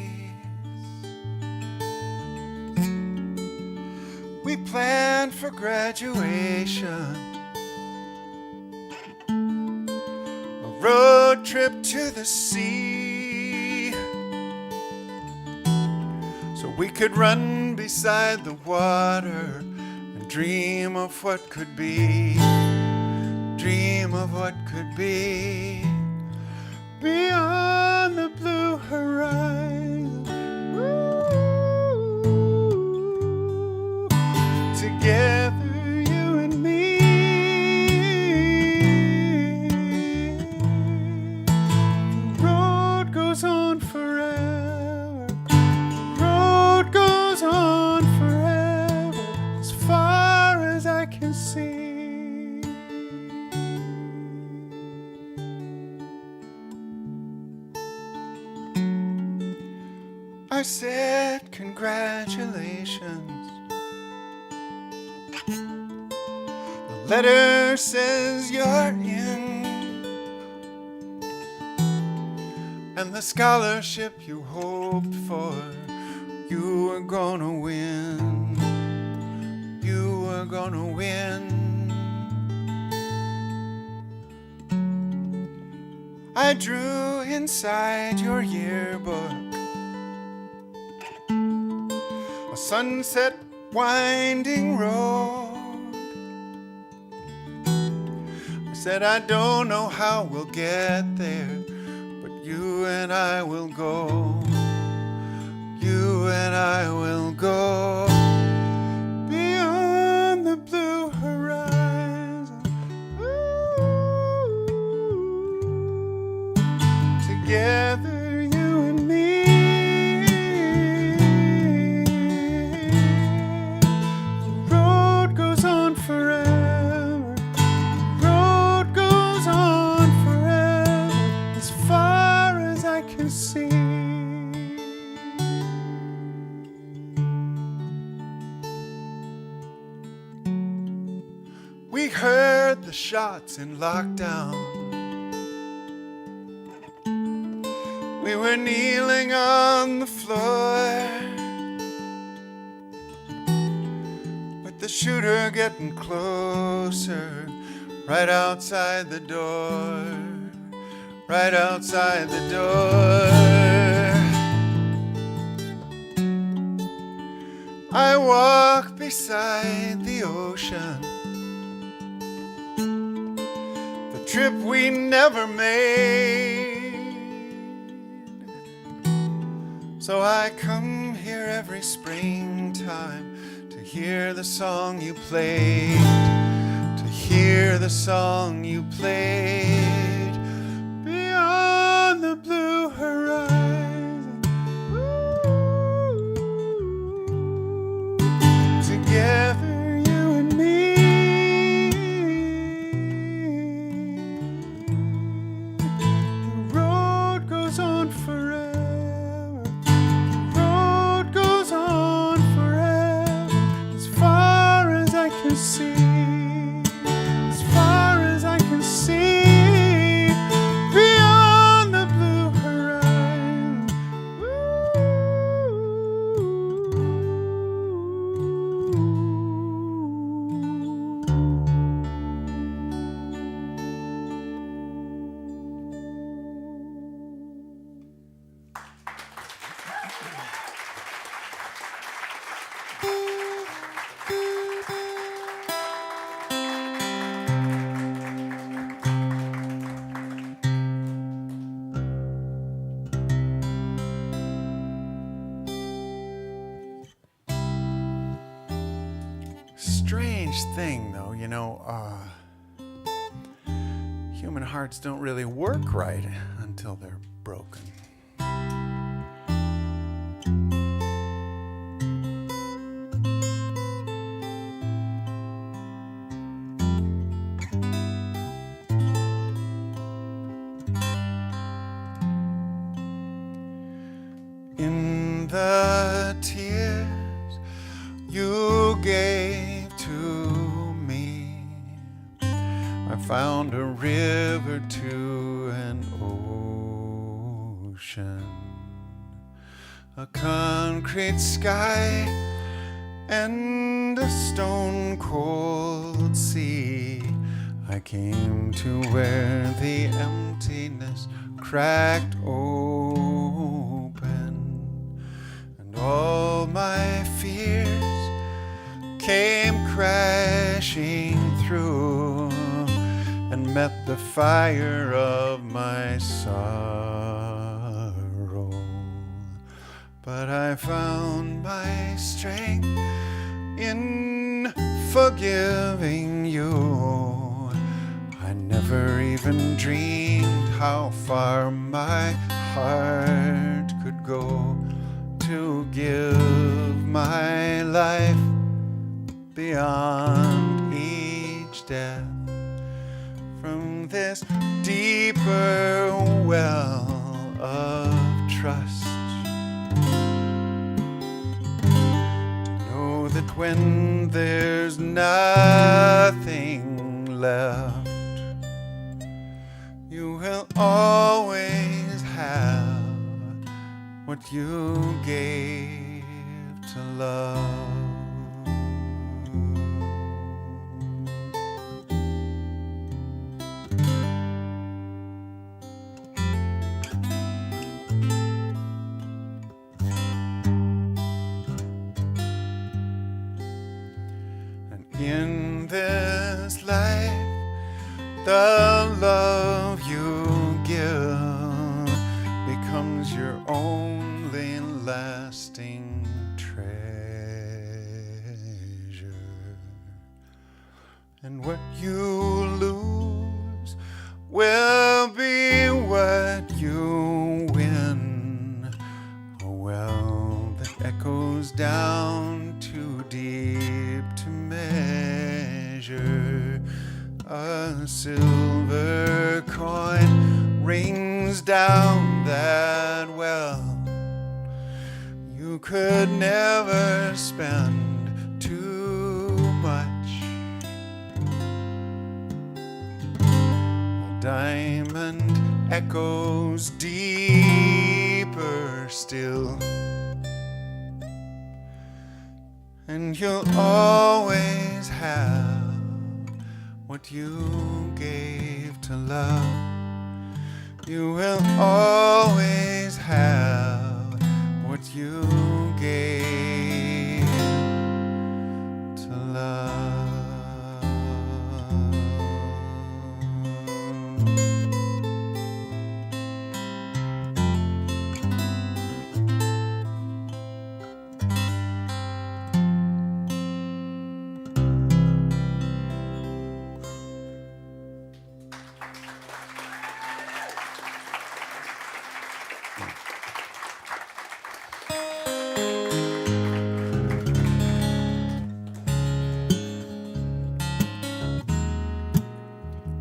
Speaker 2: We planned for graduation, a road trip to the sea, so we could run beside the water and dream of what could be, dream of what could be beyond the blue horizon. Ooh, together, you and me. The road goes on forever. The road goes on forever, as far as I can see. I said, congratulations. The letter says you're in, and the scholarship you hoped for, you were gonna win. You were gonna win. I drew inside your yearbook a sunset winding road. I said, I don't know how we'll get there, but you and I will go. You and I will go beyond the blue horizon. Ooh, together, you and me. The road goes on forever. The road goes on forever, as far as I can see. We heard the shots in lockdown. We were kneeling on the floor, with the shooter getting closer, right outside the door, right outside the door. I walk beside the ocean, the trip we never made. So I come here every springtime to hear the song you played, to hear the song you played beyond the blue horizon. Ooh, together, you and me. The road goes on forever. See, as far as I can see, beyond the blue horizon. Strange thing, though, you know, human hearts don't really work right until they're broken. a river to an ocean, a concrete sky and a stone cold sea. I came to where the emptiness cracked open, and all my fears came crashing through and met the fire of my sorrow. But I found my strength in forgiving you. I never even dreamed how far my heart could go to give my life beyond each death from this deeper well of trust. To know that when there's nothing left, you will always have what you gave to love. And in this life, the love you give becomes your only lasting treasure. And what you lose will be what you win. A well that echoes down too deep to measure. A silver coin rings down that well. You could never spend too much. A diamond echoes deeper still, and you'll always have what you gave to love. You will always have what you gave to love.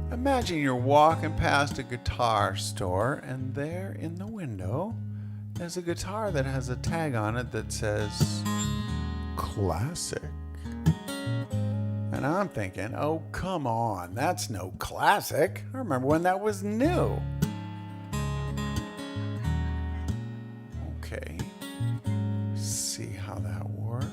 Speaker 2: Imagine you're walking past a guitar store, and there in the window is a guitar that has a tag on it that says classic. And I'm thinking, oh, come on, that's no classic. I remember when that was new. Okay, see how that works.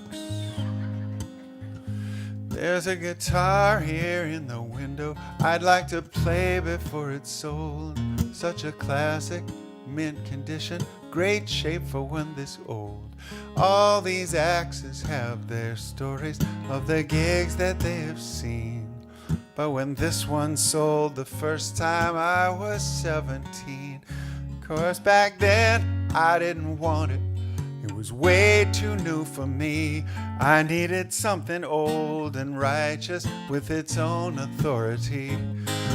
Speaker 2: There's a guitar here in the window I'd like to play before it's sold. Such a classic, mint condition, great shape for one this old. All these axes have their stories of the gigs that they have seen. But when this one sold the first time, I was 17. Of course, back then, I didn't want it. It was way too new for me. I needed something old and righteous with its own authority.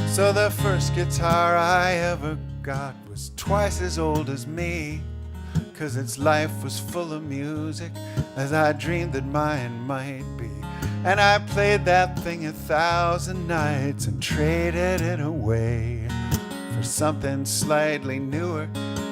Speaker 2: So the first guitar I ever got was twice as old as me, 'cause its life was full of music as I dreamed that mine might be. And I played that thing 1,000 nights and traded it away for something slightly newer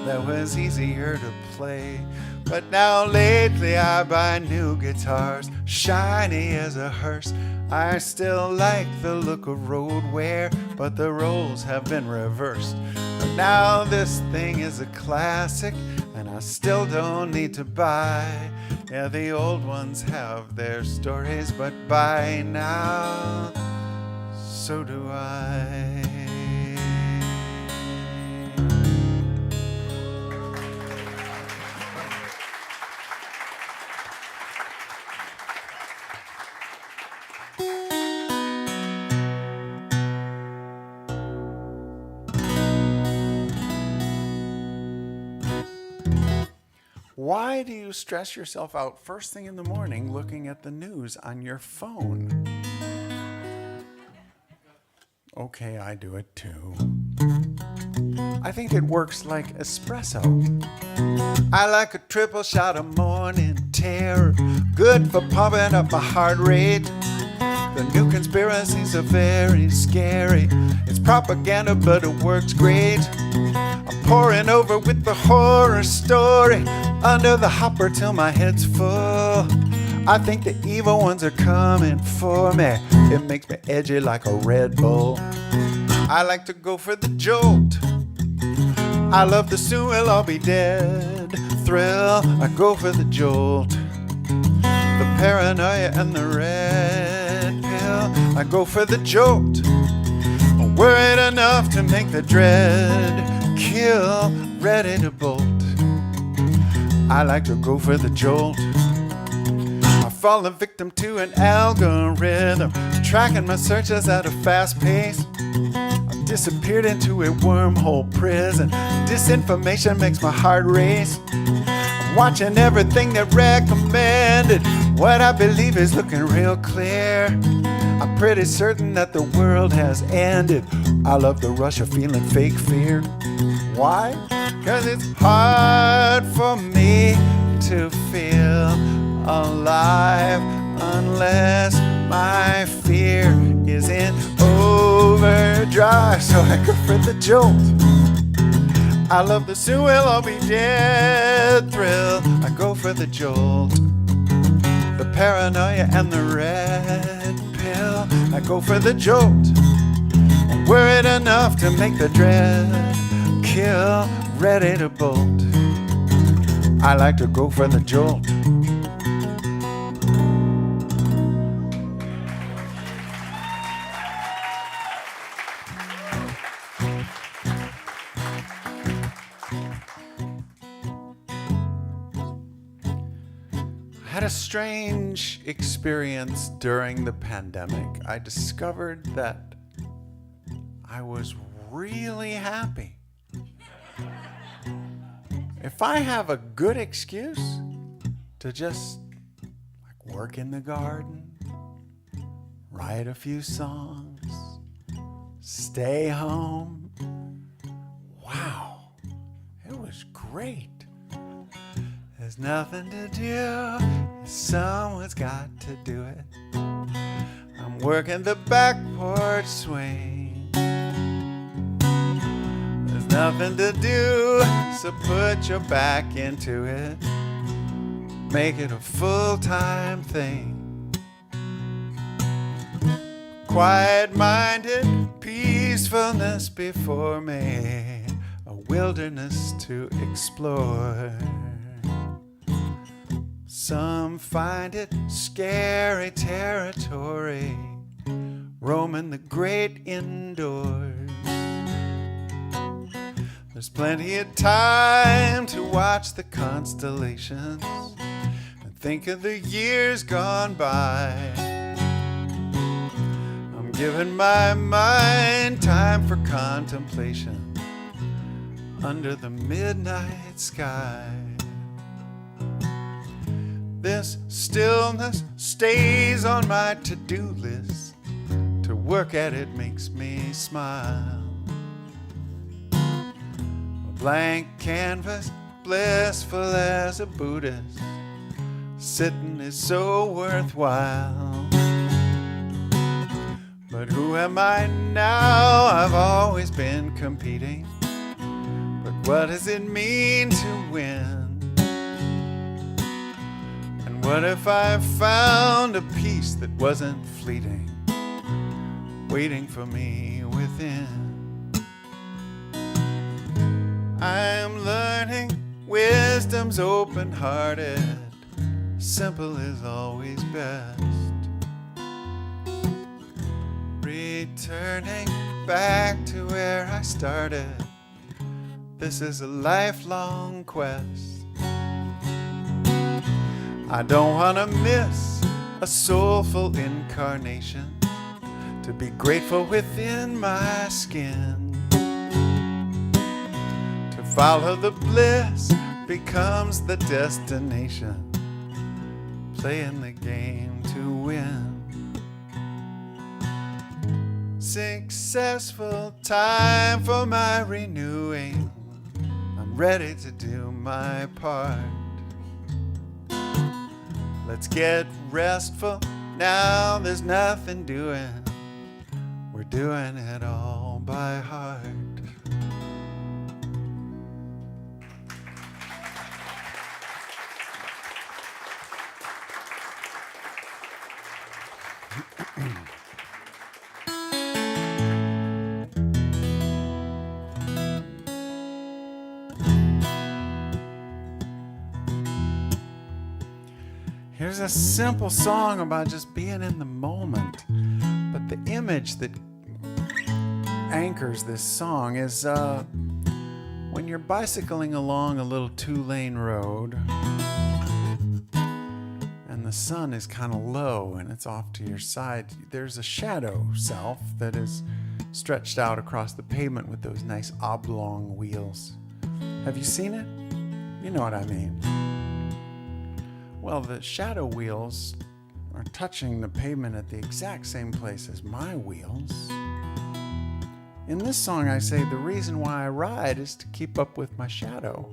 Speaker 2: that was easier to play. But now lately I buy new guitars, shiny as a hearse. I still like the look of road wear, but the roles have been reversed. But now this thing is a classic, and I still don't need to buy. Yeah, the old ones have their stories, but by now, so do I. Why do you stress yourself out first thing in the morning looking at the news on your phone? Okay, I do it too. I think it works like espresso. I like a triple shot of morning terror, good for pumping up my heart rate. The new conspiracies are very scary. It's propaganda, but it works great. I'm pouring over with the horror story under the hopper till my head's full. I think the evil ones are coming for me. It makes me edgy like a Red Bull. I like to go for the jolt. I love the soon we'll all be dead thrill. I go for the jolt. The paranoia and the red pill. I go for the jolt. Worried enough to make the dread kill, ready to bolt. I like to go for the jolt. I fall a victim to an algorithm, tracking my searches at a fast pace. I've disappeared into a wormhole prison. Disinformation makes my heart race. I'm watching everything they recommended. What I believe is looking real clear. I'm pretty certain that the world has ended. I love the rush of feeling fake fear. Why? 'Cause it's hard for me to feel alive unless my fear is in overdrive. So I go for the jolt. I love the soon we'll all be dead thrill. I go for the jolt. The paranoia and the red pill. I go for the jolt. I'm worried enough to make the dread kill, ready to bolt. I like to go for the jolt. I had a strange experience during the pandemic. I discovered that I was really happy. If I have a good excuse to just like work in the garden, write a few songs, stay home, wow, it was great. There's nothing to do, someone's got to do it. I'm working the back porch swing. There's nothing to do, so put your back into it. Make it a full-time thing. Quiet-minded, peacefulness before me, a wilderness to explore. Some find it scary territory, roaming the great indoors. There's plenty of time to watch the constellations and think of the years gone by. I'm giving my mind time for contemplation under the midnight sky. This stillness stays on my to-do list. To work at it makes me smile. A blank canvas, blissful as a Buddhist. Sitting is so worthwhile. But who am I now? I've always been competing. But What does it mean to win? And what if I found a peace that wasn't fleeting, waiting for me within? I'm learning wisdom's open-hearted. Simple is always best. Returning back to where I started. This is a lifelong quest. I don't want to miss a soulful incarnation, to be grateful within my skin. To follow the bliss becomes the destination, playing the game to win. Successful time for my renewing. I'm ready to do my part. Let's get restful now, there's nothing doing. We're doing it all by heart. Here's a simple song about just being in the moment, but the image that anchors this song is when you're bicycling along a little 2-lane road and the sun is kind of low and it's off to your side. There's a shadow self that is stretched out across the pavement with those nice oblong wheels. Have you seen it? You know what I mean. Well, the shadow wheels are touching the pavement at the exact same place as my wheels. In this song, I say the reason why I ride is to keep up with my shadow.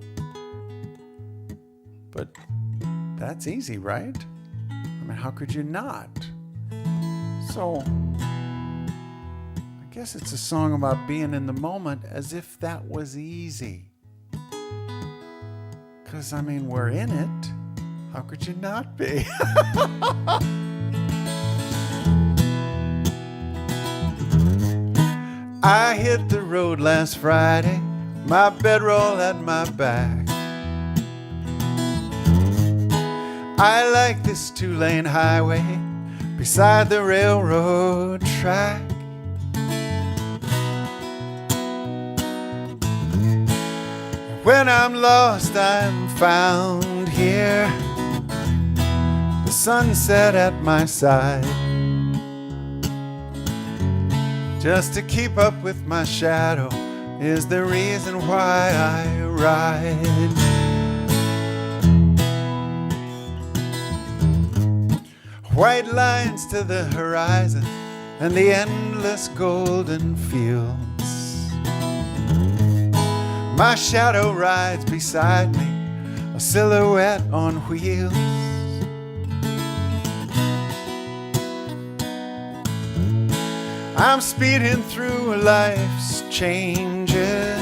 Speaker 2: But that's easy, right? I mean, how could you not? So, I guess it's a song about being in the moment as if that was easy. 'Cause, I mean, we're in it. How could you not be? I hit the road last Friday, my bedroll at my back. I like this 2-lane highway beside the railroad track. When I'm lost, I'm found here. Sunset at my side, just to keep up with my shadow is the reason why I ride. White lines to the horizon and the endless golden fields. My shadow rides beside me, a silhouette on wheels. I'm speeding through life's changes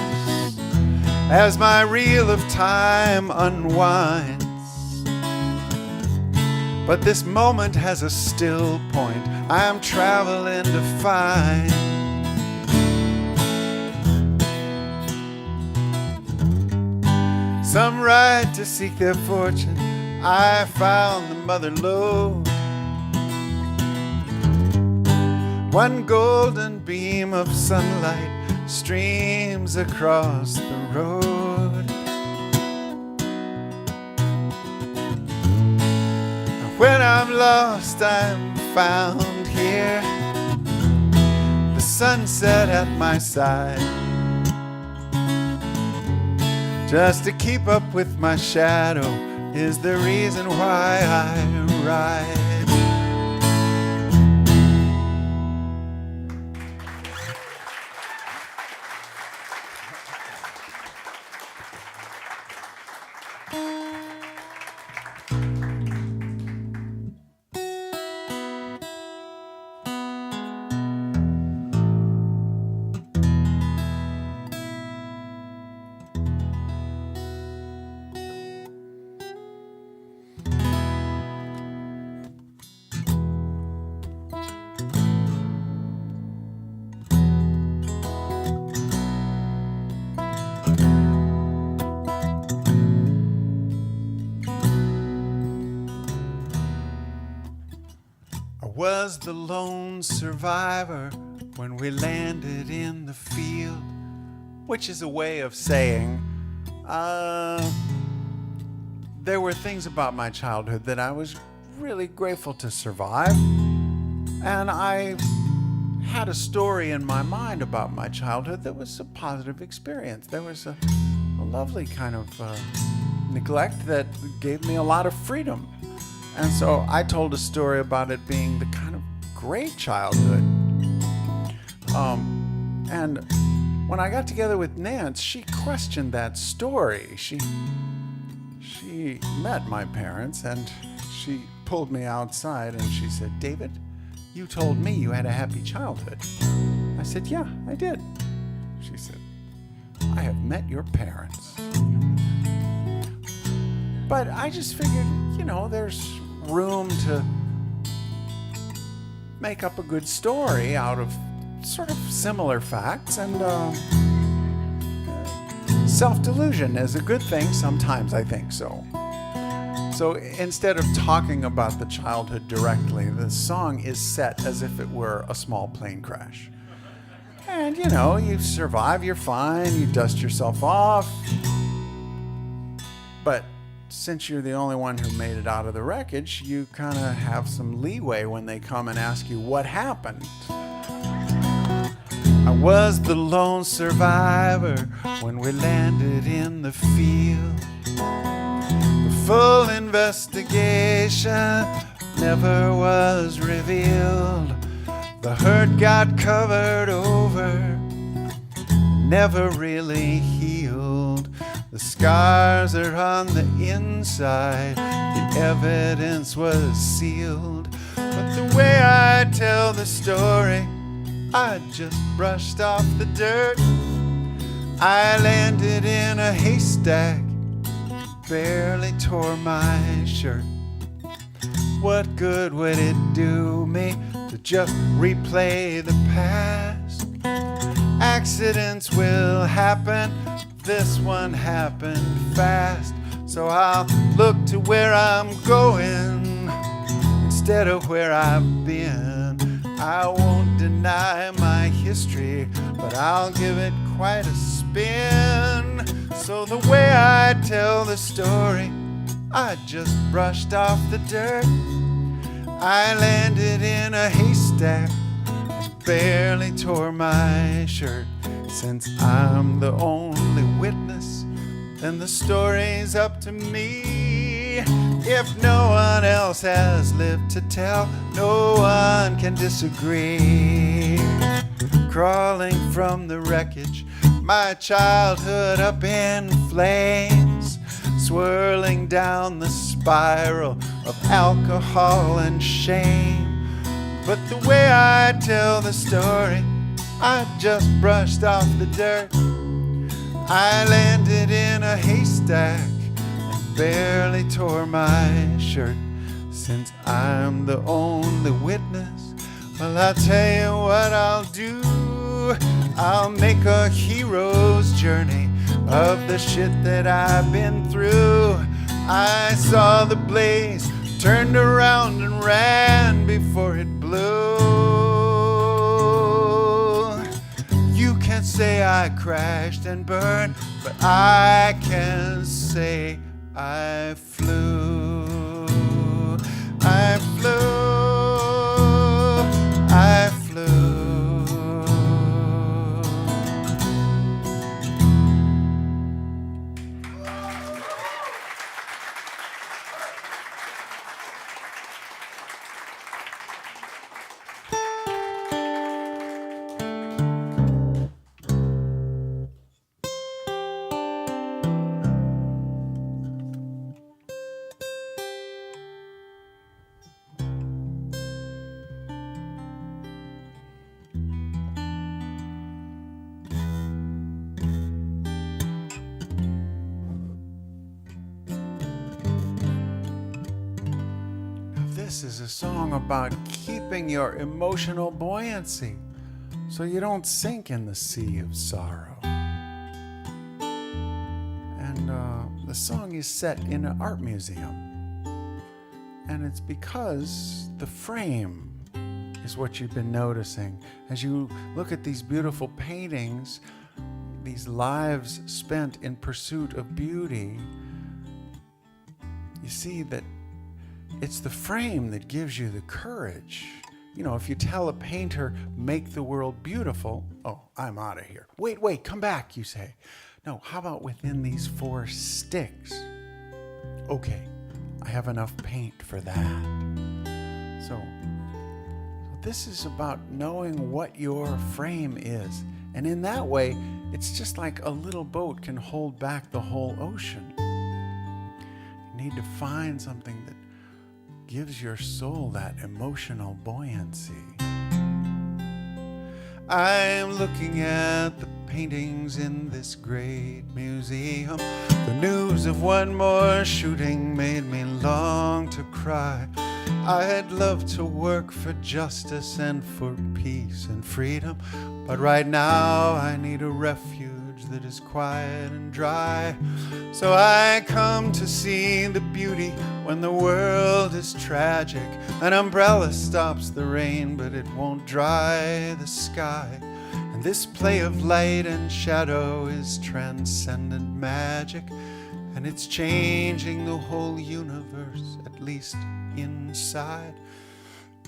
Speaker 2: as my reel of time unwinds. But this moment has a still point I'm traveling to find. Some ride to seek their fortune. I found the mother lode. One golden beam of sunlight streams across the road. When I'm lost, I'm found here. The sunset at my side, just to keep up with my shadow is the reason why I ride. was the lone survivor when we landed in the field, which is a way of saying there were things about my childhood that I was really grateful to survive. And I had a story in my mind about my childhood that was a positive experience. There was a lovely kind of neglect that gave me a lot of freedom. And so I told a story about it being the kind of great childhood. And when I got together with Nance, she questioned that story. She met my parents and she pulled me outside and she said, "David, you told me you had a happy childhood." I said, "Yeah, I did." She said, "I have met your parents." But I just figured, there's room to make up a good story out of sort of similar facts, and self-delusion is a good thing sometimes, I think so. So instead of talking about the childhood directly, the song is set as if it were a small plane crash. And you survive, you're fine, you dust yourself off. But since you're the only one who made it out of the wreckage, you kind of have some leeway when they come and ask you what happened. I was the lone survivor when we landed in the field. The full investigation never was revealed. The hurt got covered over, never really healed. The scars are on the inside, the evidence was sealed. But the way I tell the story, I just brushed off the dirt. I landed in a haystack, barely tore my shirt. What good would it do me to just replay the past? Accidents will happen, this one happened fast. So I'll look to where I'm going instead of where I've been. I won't deny my history, but I'll give it quite a spin. So the way I tell the story, I just brushed off the dirt. I landed in a haystack, barely tore my shirt. Since I'm the only witness, then the story's up to me. If no one else has lived to tell, no one can disagree. Crawling from the wreckage, my childhood up in flames, swirling down the spiral of alcohol and shame. But the way I tell the story, I just brushed off the dirt. I landed in a haystack and barely tore my shirt. Since I'm the only witness, well, I'll tell you what I'll do. I'll make a hero's journey of the shit that I've been through. I saw the blaze, turned around and ran before it blew. You can say I crashed and burned, but I can say I flew. I flew. I flew. This is a song about keeping your emotional buoyancy so you don't sink in the sea of sorrow. And the song is set in an art museum. And it's because the frame is what you've been noticing. As you look at these beautiful paintings, these lives spent in pursuit of beauty, you see that it's the frame that gives you the courage. You know, if you tell a painter, make the world beautiful, oh, I'm out of here. Wait, come back, you say. No, how about within these 4 sticks? Okay, I have enough paint for that. So this is about knowing what your frame is. And in that way, it's just like a little boat can hold back the whole ocean. You need to find something that gives your soul that emotional buoyancy. I'm looking at the paintings in this great museum. The news of one more shooting made me long to cry. I'd love to work for justice and for peace and freedom, but right now I need a refuge that is quiet and dry. So I come to see the beauty when the world is tragic. An umbrella stops the rain, but it won't dry the sky. And this play of light and shadow is transcendent magic, and it's changing the whole universe, at least inside.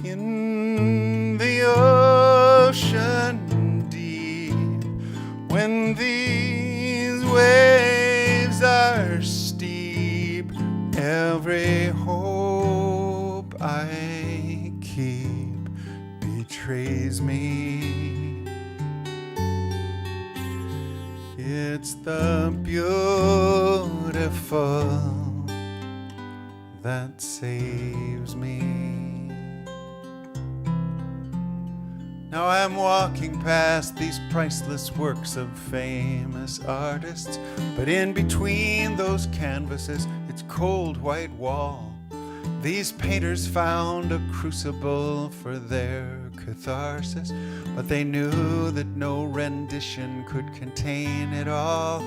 Speaker 2: In the ocean deep, when these waves are steep, every hope I keep betrays me. It's the beautiful that saves me. Now I'm walking past these priceless works of famous artists, but in between those canvases, it's cold white wall. These painters found a crucible for their catharsis, but they knew that no rendition could contain it all.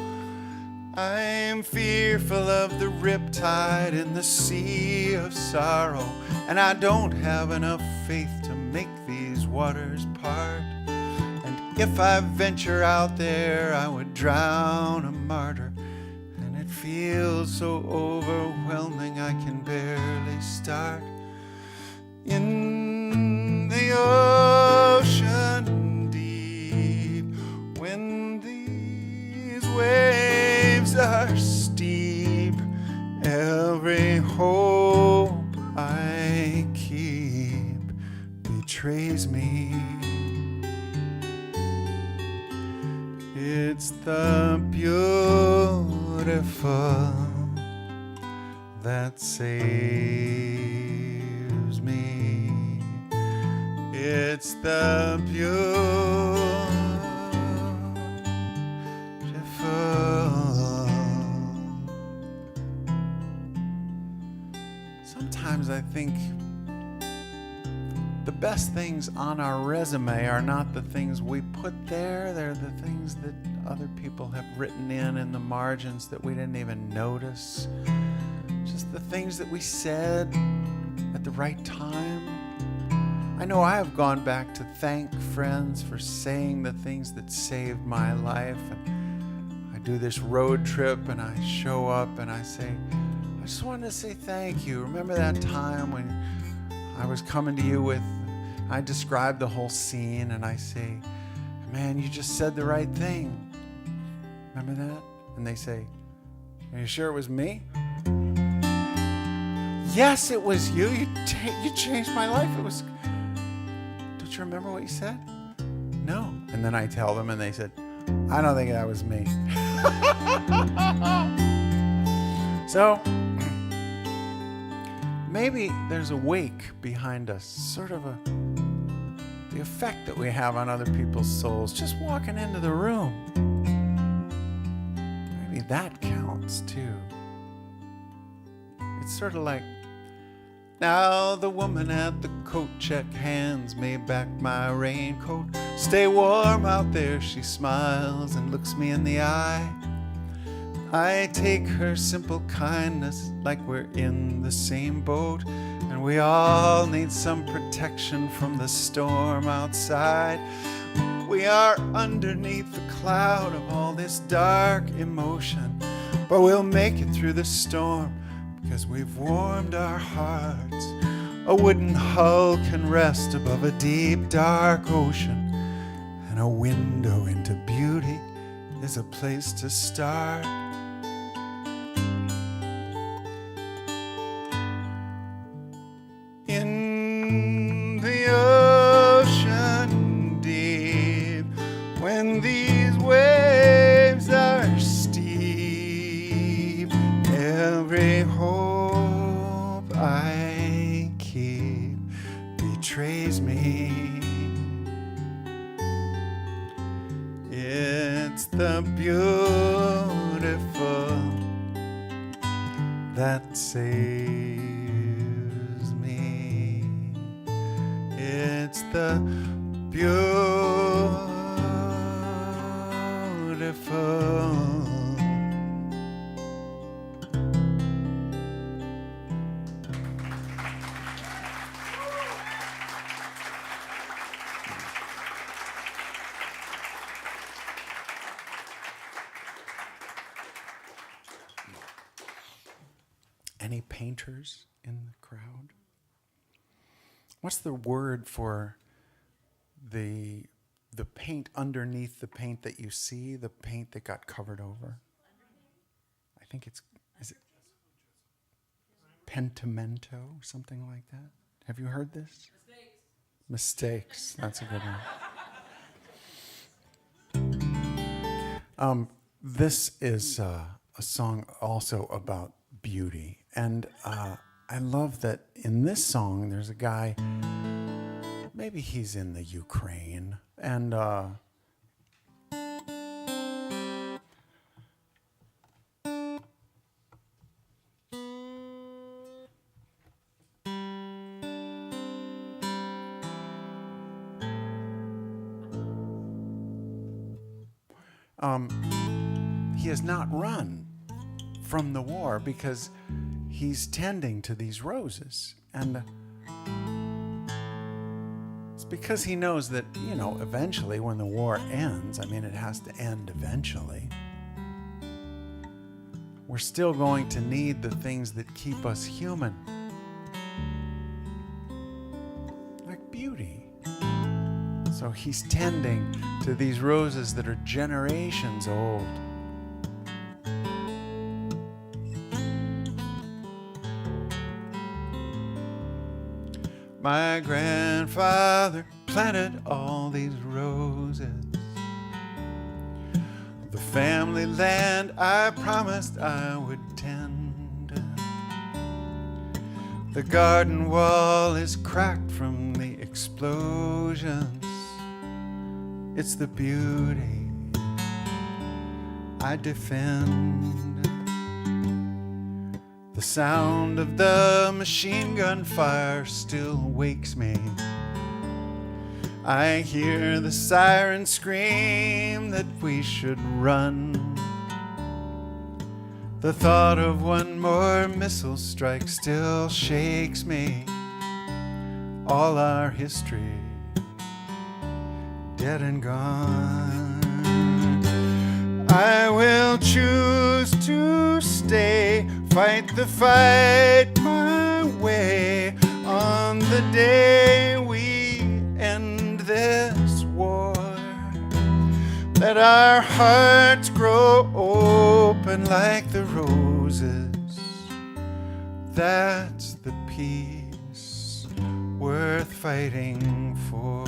Speaker 2: I'm fearful of the riptide in the sea of sorrow, and I don't have enough faith to make these waters part. And if I venture out there, I would drown a martyr, and it feels so overwhelming I can barely start. In the ocean deep, when these waves are steep, every hope I keep betrays me. It's the beautiful that saves me. It's the beautiful. Sometimes I think the best things on our resume are not the things we put there. They're the things that other people have written in the margins that we didn't even notice. Just the things that we said at the right time. I know I have gone back to thank friends for saying the things that saved my life. And I do this road trip and I show up and I say, I just wanted to say thank you. Remember that time when I was coming to you with, I described the whole scene and I say, man, you just said the right thing. Remember that? And they say, are you sure it was me? Yes, it was you. You changed my life. It was, don't you remember what you said? No. And then I tell them and they said, I don't think that was me. So, maybe there's a wake behind us, sort of the effect that we have on other people's souls, just walking into the room. Maybe that counts too. It's sort of like, now the woman at the coat check hands me back my raincoat. Stay warm out there, she smiles and looks me in the eye. I take her simple kindness like we're in the same boat, and we all need some protection from the storm outside. We are underneath the cloud of all this dark emotion, but we'll make it through the storm because we've warmed our hearts. A wooden hull can rest above a deep, dark ocean, and a window into beauty is a place to start. In the ocean deep, when these waves are steep, every hope I keep betrays me. It's the beautiful that saves me. It's the beautiful. Any painters in the crowd? What's the word for the paint underneath the paint that you see, the paint that got covered over? I think is it pentimento, something like that? Have you heard this? Mistakes. That's a good one. This is a song also about beauty. And I love that in this song there's a guy, maybe he's in the Ukraine, and he has not run from the war because he's tending to these roses. And it's because he knows that, eventually when the war ends, it has to end eventually, we're still going to need the things that keep us human. Like beauty. So he's tending to these roses that are generations old. My grandfather planted all these roses. The family land I promised I would tend. The garden wall is cracked from the explosions. It's the beauty I defend. The sound of the machine gun fire still wakes me. I hear the siren scream that we should run. The thought of one more missile strike still shakes me. All our history dead and gone. I will choose to stay, fight the fight my way. On the day we end this war, let our hearts grow open like the roses. That's the peace worth fighting for.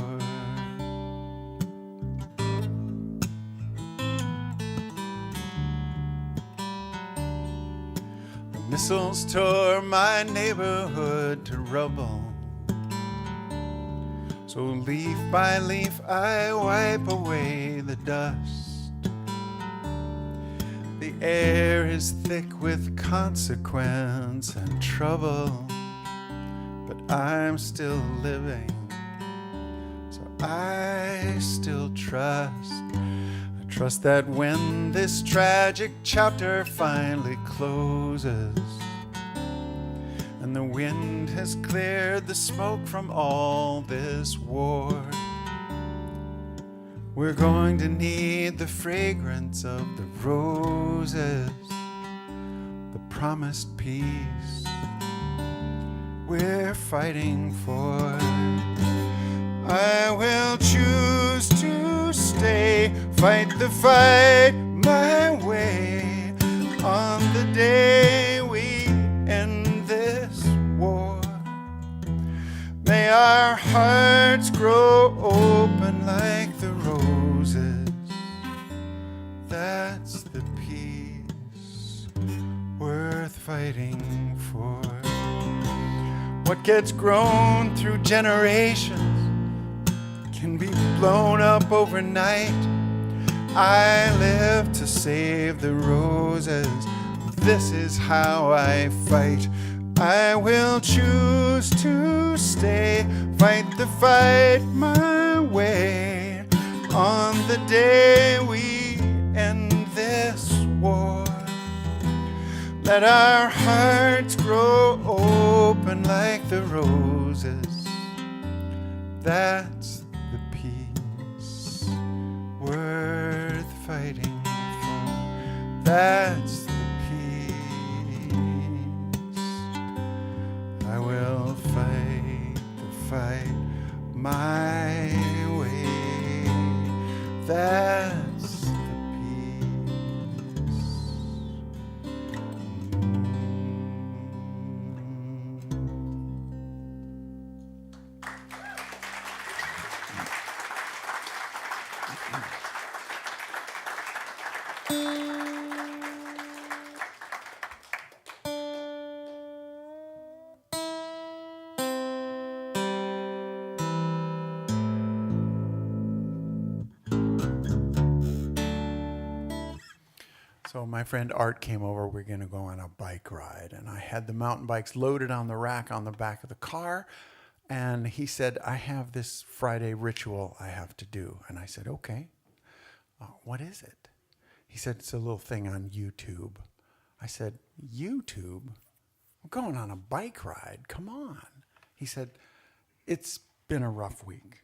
Speaker 2: Missiles tore my neighborhood to rubble. So leaf by leaf I wipe away the dust. The air is thick with consequence and trouble, but I'm still living, so I still trust. I Trust that when this tragic chapter finally closes and the wind has cleared the smoke from all this war, we're going to need the fragrance of the roses, the promised peace we're fighting for. I will choose to stay, fight the fight my way on the day we end this war. May our hearts grow open like the roses. That's the peace worth fighting for. What gets grown through generations can be blown up overnight. I live to save the roses. This is how I fight. I will choose to stay, fight the fight my way on the day we end this war. Let our hearts grow open like the roses. That's the peace worth fighting for. That's the peace. I will fight the fight my way. That's the peace. So my friend Art came over. We're going to go on a bike ride. And I had the mountain bikes loaded on the rack on the back of the car. And he said, I have this Friday ritual I have to do. And I said, okay. What is it? He said, it's a little thing on YouTube. I said, YouTube? We're going on a bike ride. Come on. He said, it's been a rough week.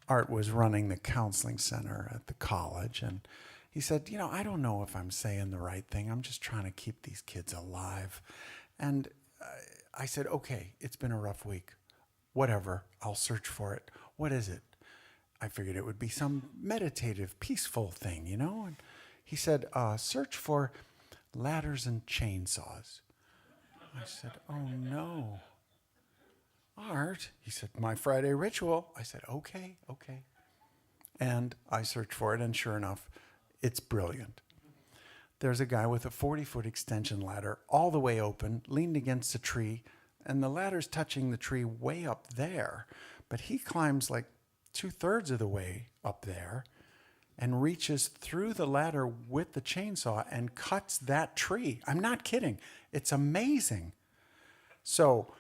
Speaker 2: Art was running the counseling center at the college, and he said, I don't know if I'm saying the right thing. I'm just trying to keep these kids alive. And I said, okay, it's been a rough week. Whatever, I'll search for it. What is it? I figured it would be some meditative, peaceful thing, And he said, search for ladders and chainsaws. I said, oh no. Art, he said, my Friday ritual. I said, okay. And I searched for it, and sure enough, it's brilliant. There's a guy with a 40-foot extension ladder all the way open, leaned against a tree, and the ladder's touching the tree way up there. But he climbs like 2/3 of the way up there and reaches through the ladder with the chainsaw and cuts that tree. I'm not kidding. It's amazing. So,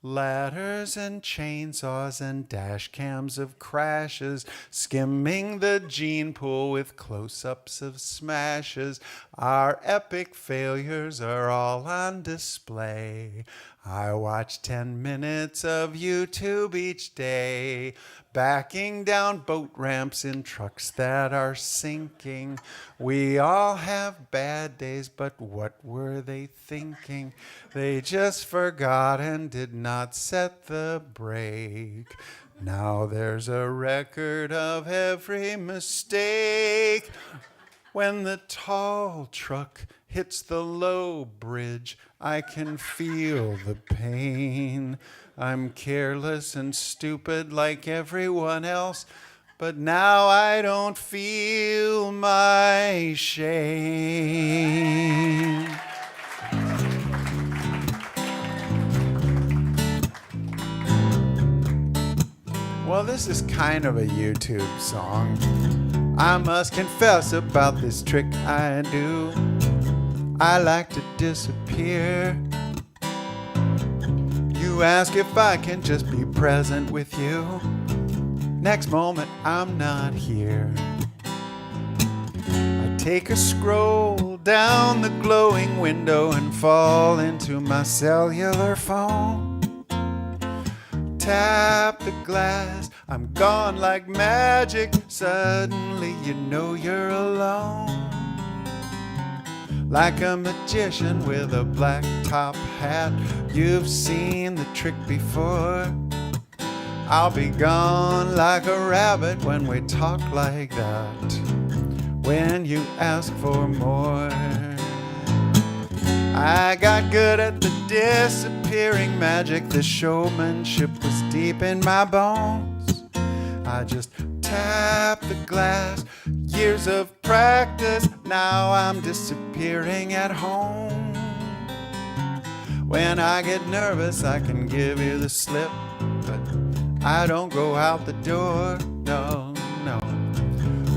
Speaker 2: ladders and chainsaws and dash cams of crashes, skimming the gene pool with close-ups of smashes. Our epic failures are all on display. I watch 10 minutes of YouTube each day, backing down boat ramps in trucks that are sinking. We all have bad days, but what were they thinking? They just forgot and did not set the brake. Now there's a record of every mistake. When the tall truck hits the low bridge, I can feel the pain. I'm careless and stupid like everyone else, but now I don't feel my shame. Well, this is kind of a YouTube song. I must confess about this trick I do. I like to disappear. You ask if I can just be present with you. Next moment, I'm not here. take a scroll down the glowing window and fall into my cellular phone. Tap the glass, I'm gone like magic. Suddenly you know you're alone. Like a magician with a black top hat, you've seen the trick before. I'll be gone like a rabbit when we talk like that, when you ask for more. I got good at the disappearing magic. The showmanship was deep in my bones. I just tapped the glass, years of practice, now I'm disappearing at home. When I get nervous I can give you the slip, but I don't go out the door, no, no.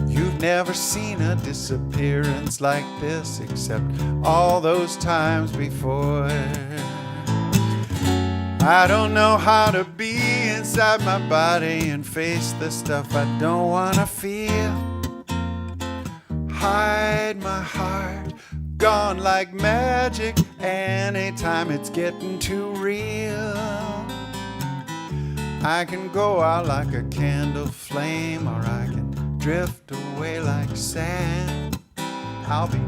Speaker 2: You've never seen a disappearance like this, except all those times before. I don't know how to be inside my body and face the stuff I don't want to feel. Hide my heart, gone like magic, anytime it's getting too real. I can go out like a candle flame, or I can drift away like sand. I'll be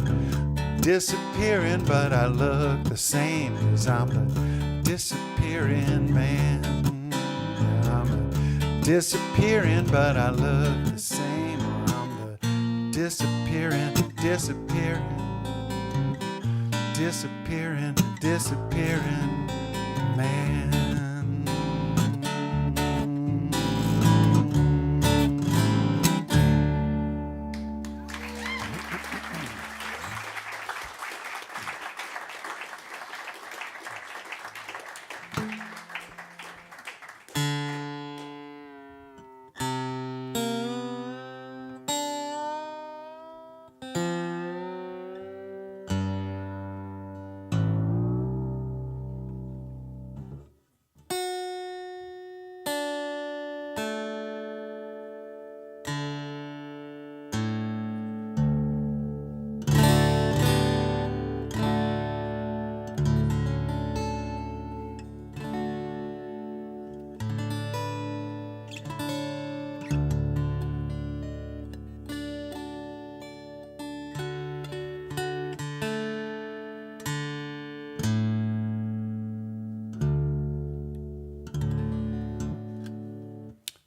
Speaker 2: disappearing, but I look the same, 'cause I'm the disappearing man. I'm disappearing, but I look the same, or I'm the disappearing man.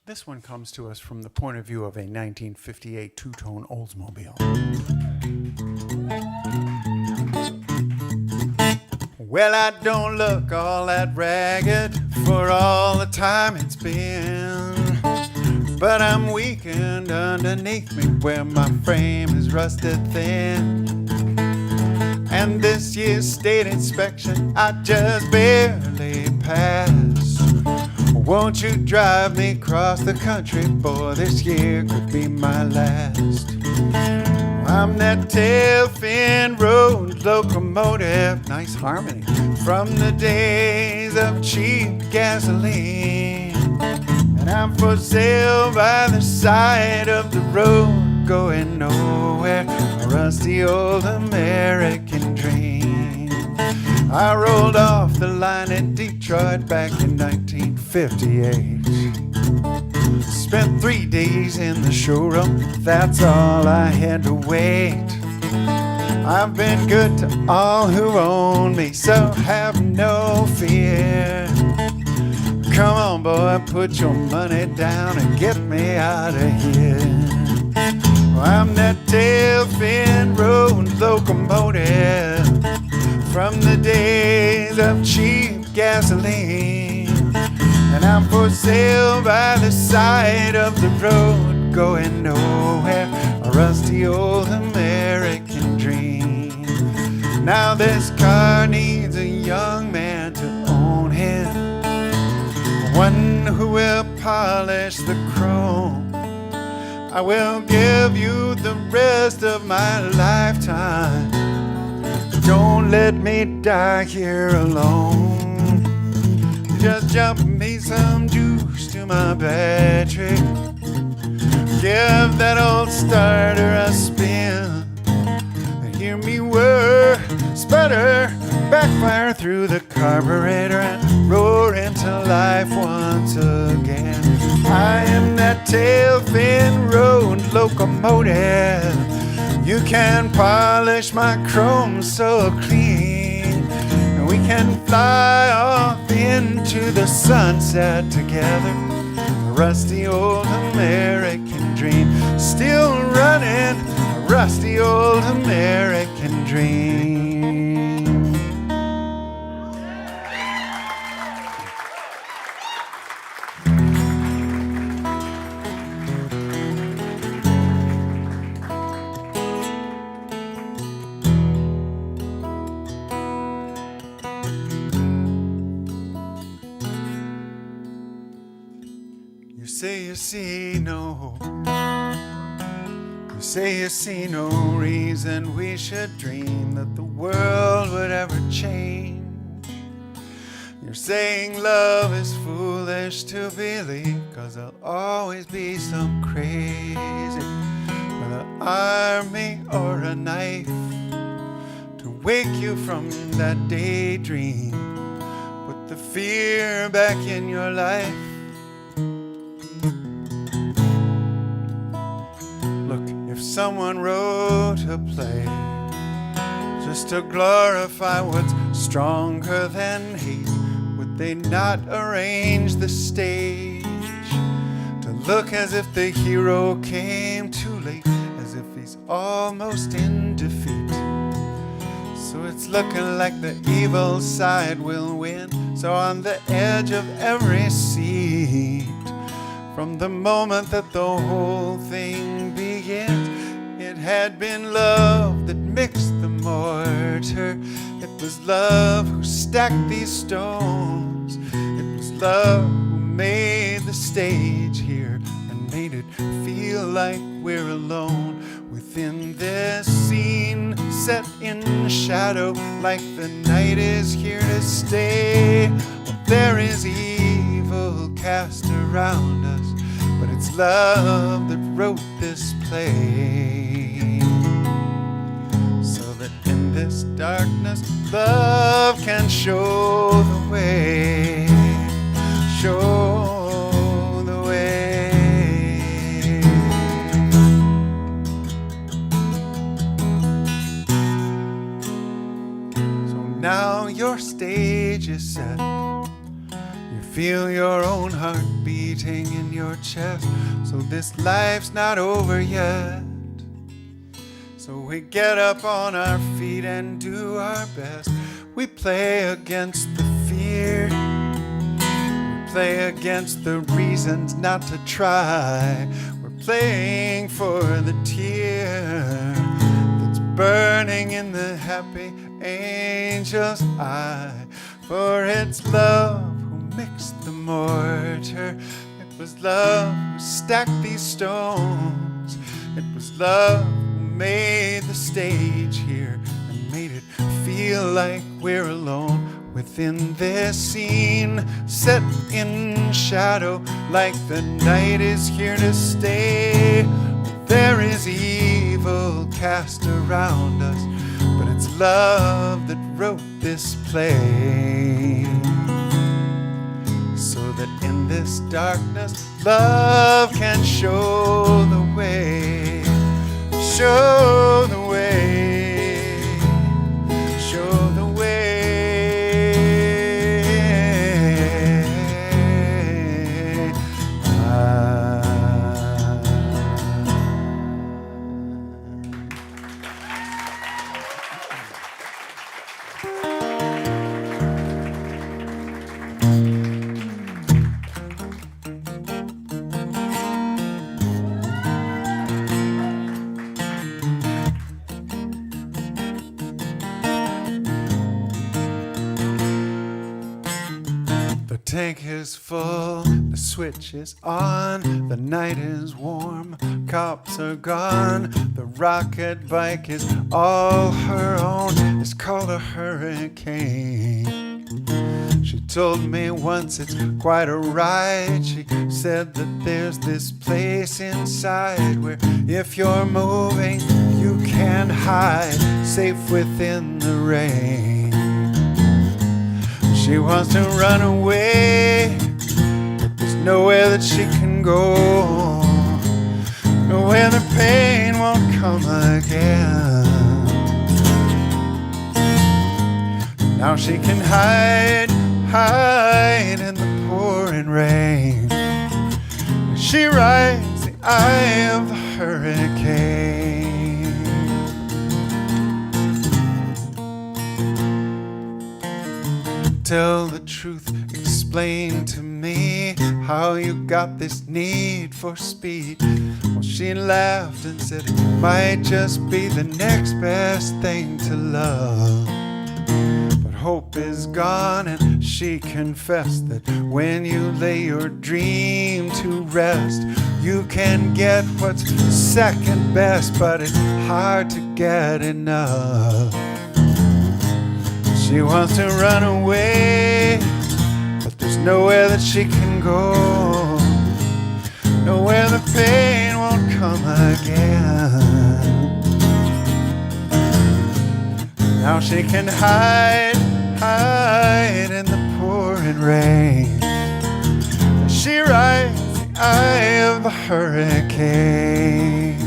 Speaker 2: This one comes to us from the point of view of a 1958 two-tone Oldsmobile. Well, I don't look all that ragged for all the time it's been, but I'm weakened underneath me where my frame is rusted thin. And this year's state inspection I just barely passed. Won't you drive me across the country, boy, this year could be my last. I'm that tail-fin road locomotive, nice harmony, from the days of cheap gasoline. And I'm for sale by the side of the road, going nowhere, a rusty old American dream. I rolled off the line in Detroit back in 1958. Spent 3 days in the showroom, that's all I had to wait. I've been good to all who own me, so have no fear. Come on, boy, put your money down and get me out of here. I'm that tail-fin road locomotive from the days of cheap gasoline. And I'm for sale by the side of the road, going nowhere, a rusty old American dream. Now this car needs a young man to own him, one who will polish the chrome. I will give you the rest of my lifetime. Don't let me die here alone. Just jump me some juice to my battery. Give that old starter a spin. rudder, backfire through the carburetor, and roar into life once again. I am that tail-fin road locomotive. You can polish my chrome so clean, and we can fly off into the sunset together. A rusty old American dream, still running, a rusty old American dream. You say you see no, you say you see no reason we should dream that the world would ever change. You're saying love is foolish to believe, 'cause there'll always be some crazy with an army or a knife to wake you from that daydream, put the fear back in your life. Look, if someone wrote a play just to glorify what's stronger than hate, would they not arrange the stage to look as if the hero came too late, as if he's almost in defeat? So it's looking like the evil side will win. So on the edge of every seat, from the moment that the whole thing begins, it had been love that mixed the mortar. It was love who stacked these stones. It was love who made the stage here and made it feel like we're alone within this scene set in shadow, like the night is here to stay. Well, there is evil cast around us, but it's love that wrote this play, so that in this darkness love can show the way, show the way. So now your stage is set. You feel your own heart beating in your chest. So this life's not over yet. So we get up on our feet and do our best. We play against the fear. We play against the reasons not to try. We're playing for the tear that's burning in the happy angel's eye. For it's love who mixed the mortar. It was love who stacked these stones. It was love who made the stage here and made it feel like we're alone within this scene set in shadow, like the night is here to stay. There is evil cast around us, but it's love that wrote this play, so that in this darkness love can show the way, show the way, show the way. The tank is full, the switch is on, the night is warm, cops are gone, the rocket bike is all her own, it's called a hurricane. She told me once it's quite a ride. She said that there's this place inside where if you're moving, you can hide, safe within the rain. She wants to run away, but there's nowhere that she can go, nowhere the pain won't come again. Now she can hide in the pouring rain. She rides the eye of the hurricane. Tell the truth, explain to me how you got this need for speed. Well, she laughed and said it might just be the next best thing to love. Hope is gone, and she confessed that when you lay your dream to rest, you can get what's second best, but it's hard to get enough. She wants to run away, but there's nowhere that she can go, nowhere the pain won't come again. Now she can hide in the pouring rain. She rides the eye of the hurricane.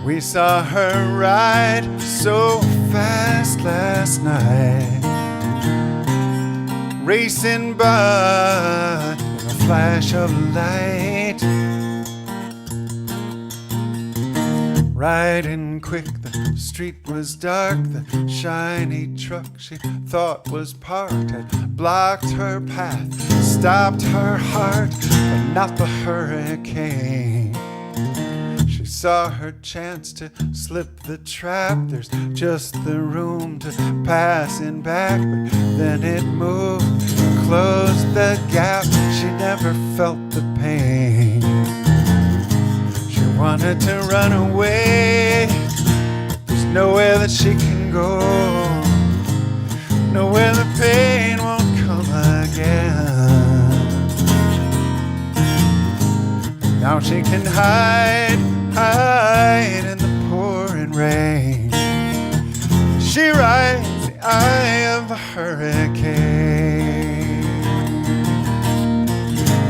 Speaker 2: We saw her ride so fast last night, racing by in a flash of light. Riding quick, the street was dark. The shiny truck she thought was parked had blocked her path, stopped her heart, but not the hurricane. She saw her chance to slip the trap. There's just the room to pass in back, but then it moved, closed the gap. She never felt the pain. Wanted to run away, there's nowhere that she can go, nowhere the pain won't come again. Now she can hide in the pouring rain. She rides the eye of the hurricane.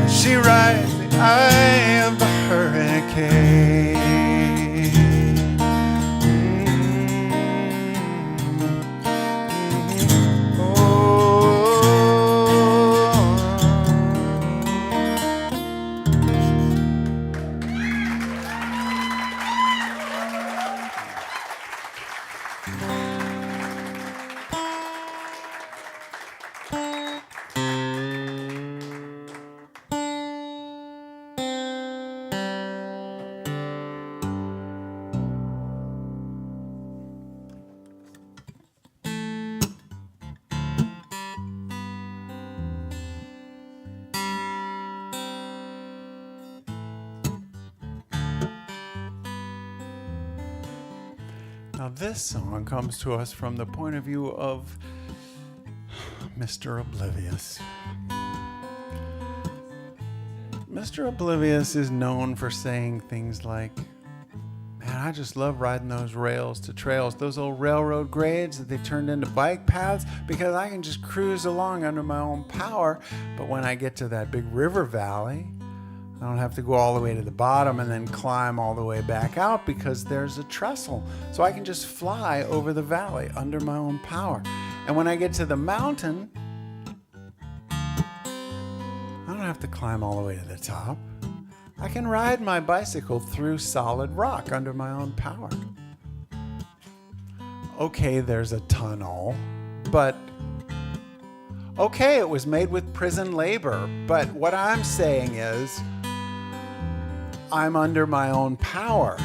Speaker 2: She rides the eye of the hurricane. Now this song comes to us from the point of view of Mr. Oblivious. Mr. Oblivious is known for saying things like, man, I just love riding those rails to trails, those old railroad grades that they turned into bike paths, because I can just cruise along under my own power. But when I get to that big river valley, I don't have to go all the way to the bottom and then climb all the way back out because there's a trestle. So I can just fly over the valley under my own power. And when I get to the mountain, I don't have to climb all the way to the top. I can ride my bicycle through solid rock under my own power. Okay, there's a tunnel, but okay, it was made with prison labor. But what I'm saying is, I'm under my own power.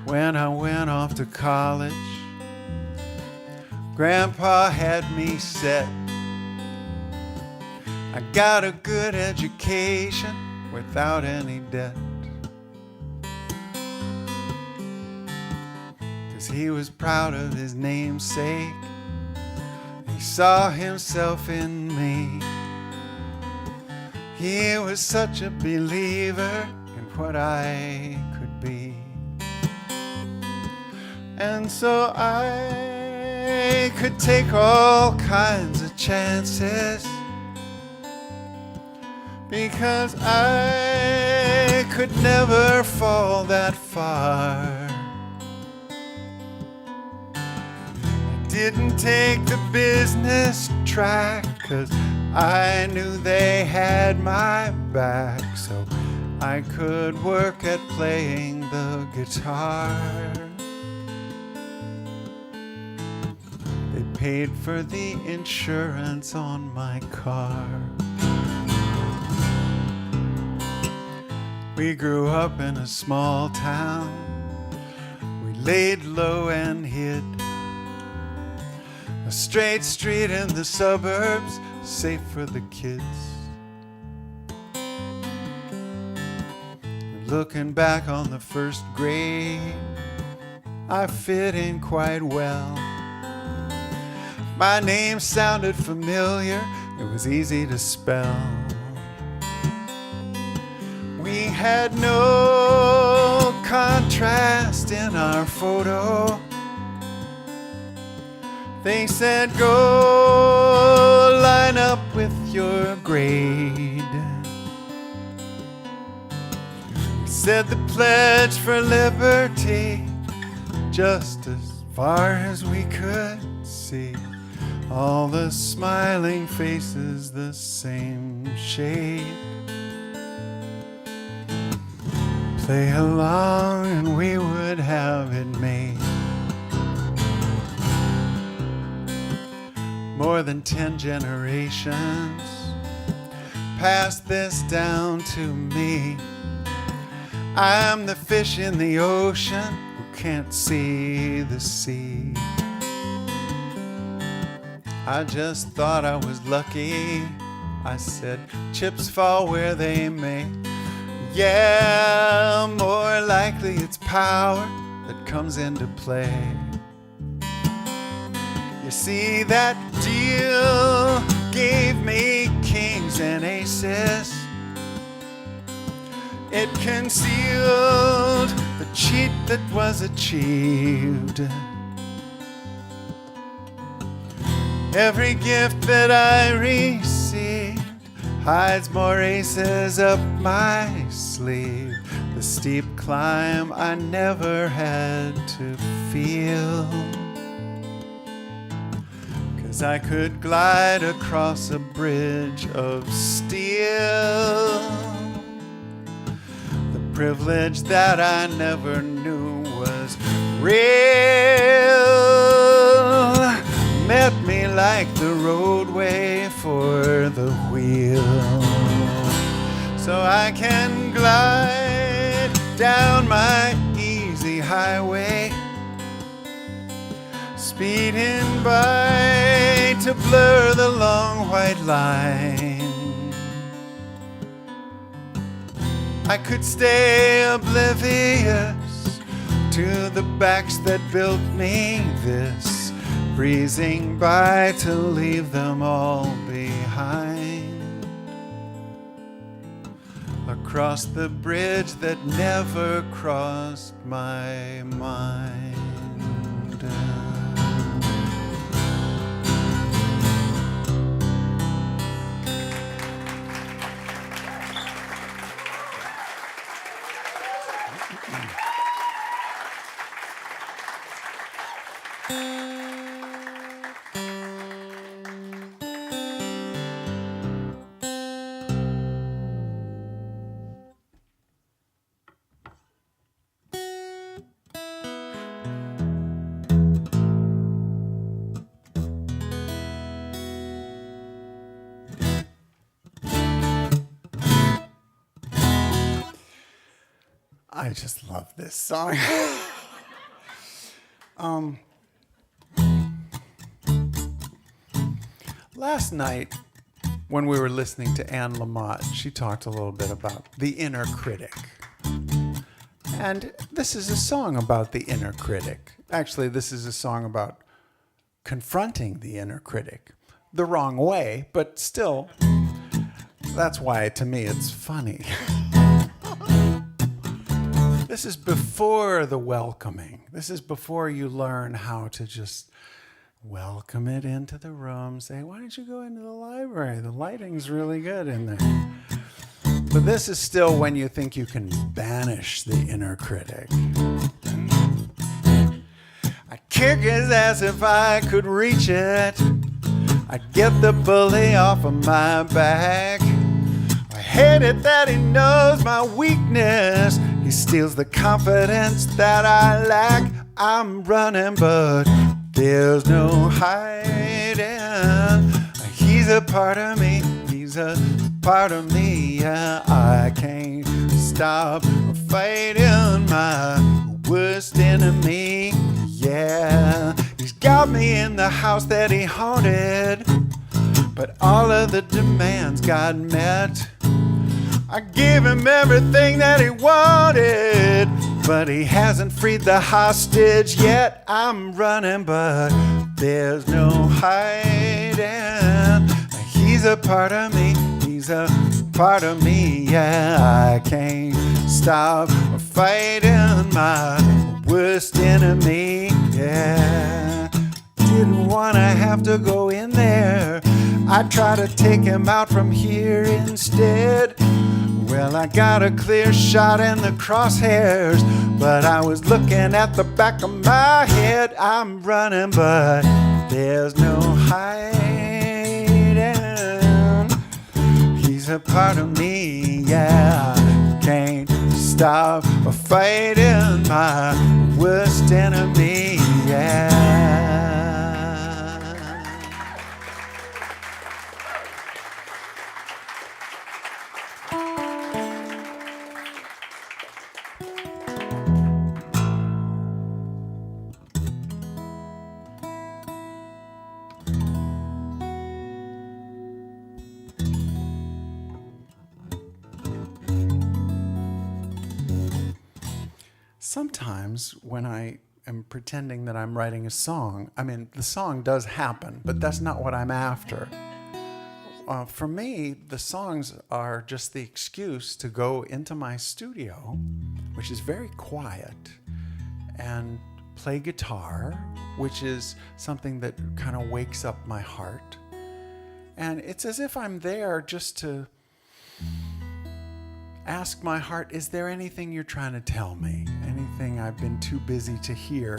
Speaker 2: When I went off to college, Grandpa had me set. I got a good education without any debt. 'Cause 'cause he was proud of his namesake. He saw himself in me. He was such a believer in what I could be. And so I could take all kinds of chances, because I could never fall that far. I didn't take the business track, 'cause I knew they had my back, so I could work at playing the guitar. They paid for the insurance on my car. We grew up in a small town. We laid low and hid. A straight street in the suburbs, safe for the kids. Looking back on the first grade, I fit in quite well. My name sounded familiar, it was easy to spell. We had no contrast in our photo. They said, go line up with your grade. We said the pledge for liberty, just as far as we could see. All the smiling faces the same shade. Play along and we would have it made. More than 10 generations passed this down to me. I'm the fish in the ocean who can't see the sea. I just thought I was lucky. I said, chips fall where they may. Yeah, more likely it's power that comes into play. You see, that deal gave me kings and aces. It concealed the cheat that was achieved. Every gift that I received hides more aces up my sleeve. The steep climb I never had to feel, 'cause I could glide across a bridge of steel. The privilege that I never knew was real met me like the roadway for the wheel. So I can glide down my easy highway, speeding by to blur the long white line. I could stay oblivious to the backs that built me this, breezing by to leave them all behind. Across the bridge that never crossed my mind. I just love this song. Last night, when we were listening to Anne Lamott, she talked a little bit about the inner critic. And this is a song about the inner critic. Actually, this is a song about confronting the inner critic. The wrong way, but still, that's why, to me, it's funny. This is before the welcoming. This is before you learn how to just welcome it into the room. Say, why don't you go into the library? The lighting's really good in there. But this is still when you think you can banish the inner critic. I'd kick his ass if I could reach it. I'd get the bully off of my back. I hate it that he knows my weakness. He steals the confidence that I lack. I'm running, but there's no hiding. He's a part of me. He's a part of me. Yeah, I can't stop fighting my worst enemy. Yeah, he's got me in the house that he haunted, but all of the demands got met. I gave him everything that he wanted, but he hasn't freed the hostage yet. I'm running, but there's no hiding. He's a part of me. He's a part of me. Yeah, I can't stop fighting my worst enemy. Yeah, didn't want to have to go in there. I try to take him out from here instead. Well, I got a clear shot in the crosshairs, but I was looking at the back of my head. I'm running, but there's no hiding. He's a part of me, yeah. I can't stop fighting my worst enemy, yeah. Sometimes when I am pretending that I'm writing a song, I mean, the song does happen, but that's not what I'm after. For me, the songs are just the excuse to go into my studio, which is very quiet, and play guitar, which is something that kind of wakes up my heart. And it's as if I'm there just to ask my heart, is there anything you're trying to tell me? Anything I've been too busy to hear?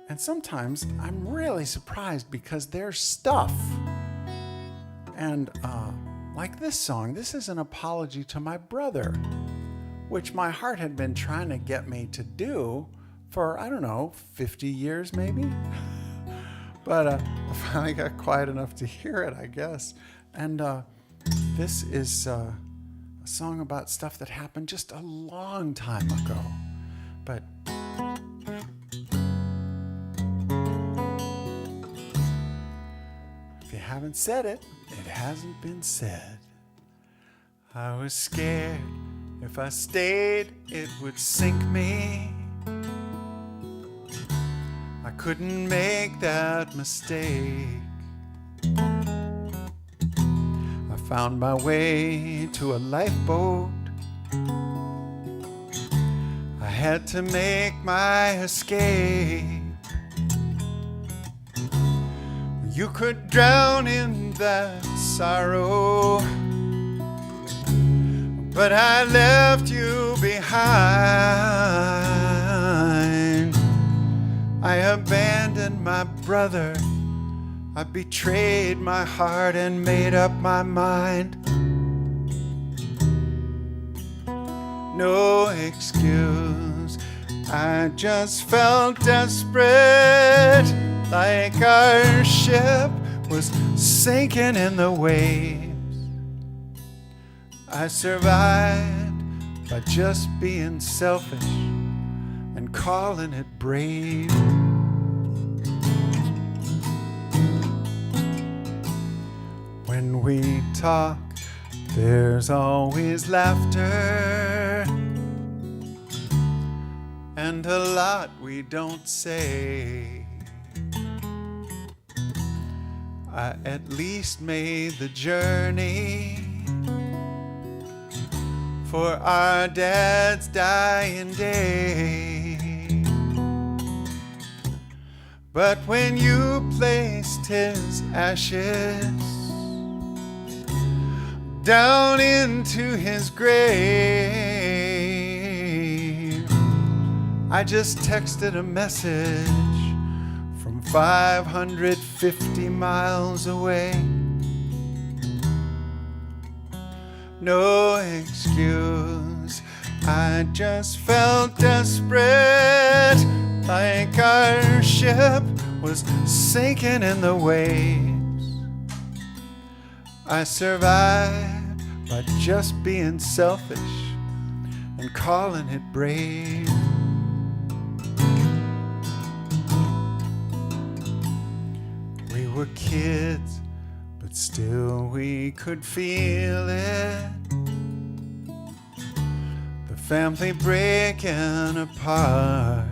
Speaker 2: And sometimes I'm really surprised because there's stuff. And like this song, this is an apology to my brother, which my heart had been trying to get me to do for, I don't know, 50 years maybe? But I finally got quiet enough to hear it, I guess. And this is a song about stuff that happened just a long time ago. But if you haven't said it, it hasn't been said. I was scared if I stayed, it would sink me. I couldn't make that mistake. I found my way to a lifeboat. I had to make my escape. You could drown in that sorrow, but I left you behind. I abandoned my brother. I betrayed my heart and made up my mind. No excuse, I just felt desperate, like our ship was sinking in the waves. I survived by just being selfish and calling it brave. When we talk, there's always laughter. and a lot we don't say. I at least made the journey for our dad's dying day. But when you placed his ashes down into his grave, I just texted a message from 550 miles away. No excuse, I just felt desperate, like our ship was sinking in the waves. I survived by just being selfish and calling it brave. We were kids, but still we could feel it. The family breaking apart.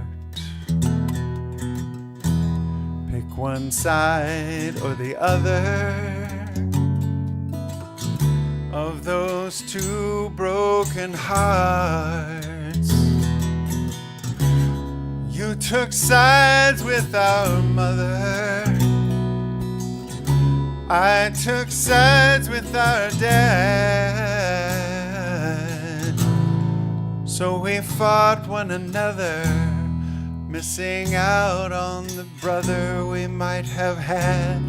Speaker 2: Pick one side or the other of those two broken hearts. You took sides with our mother, I took sides with our dad. So we fought one another, missing out on the brother we might have had.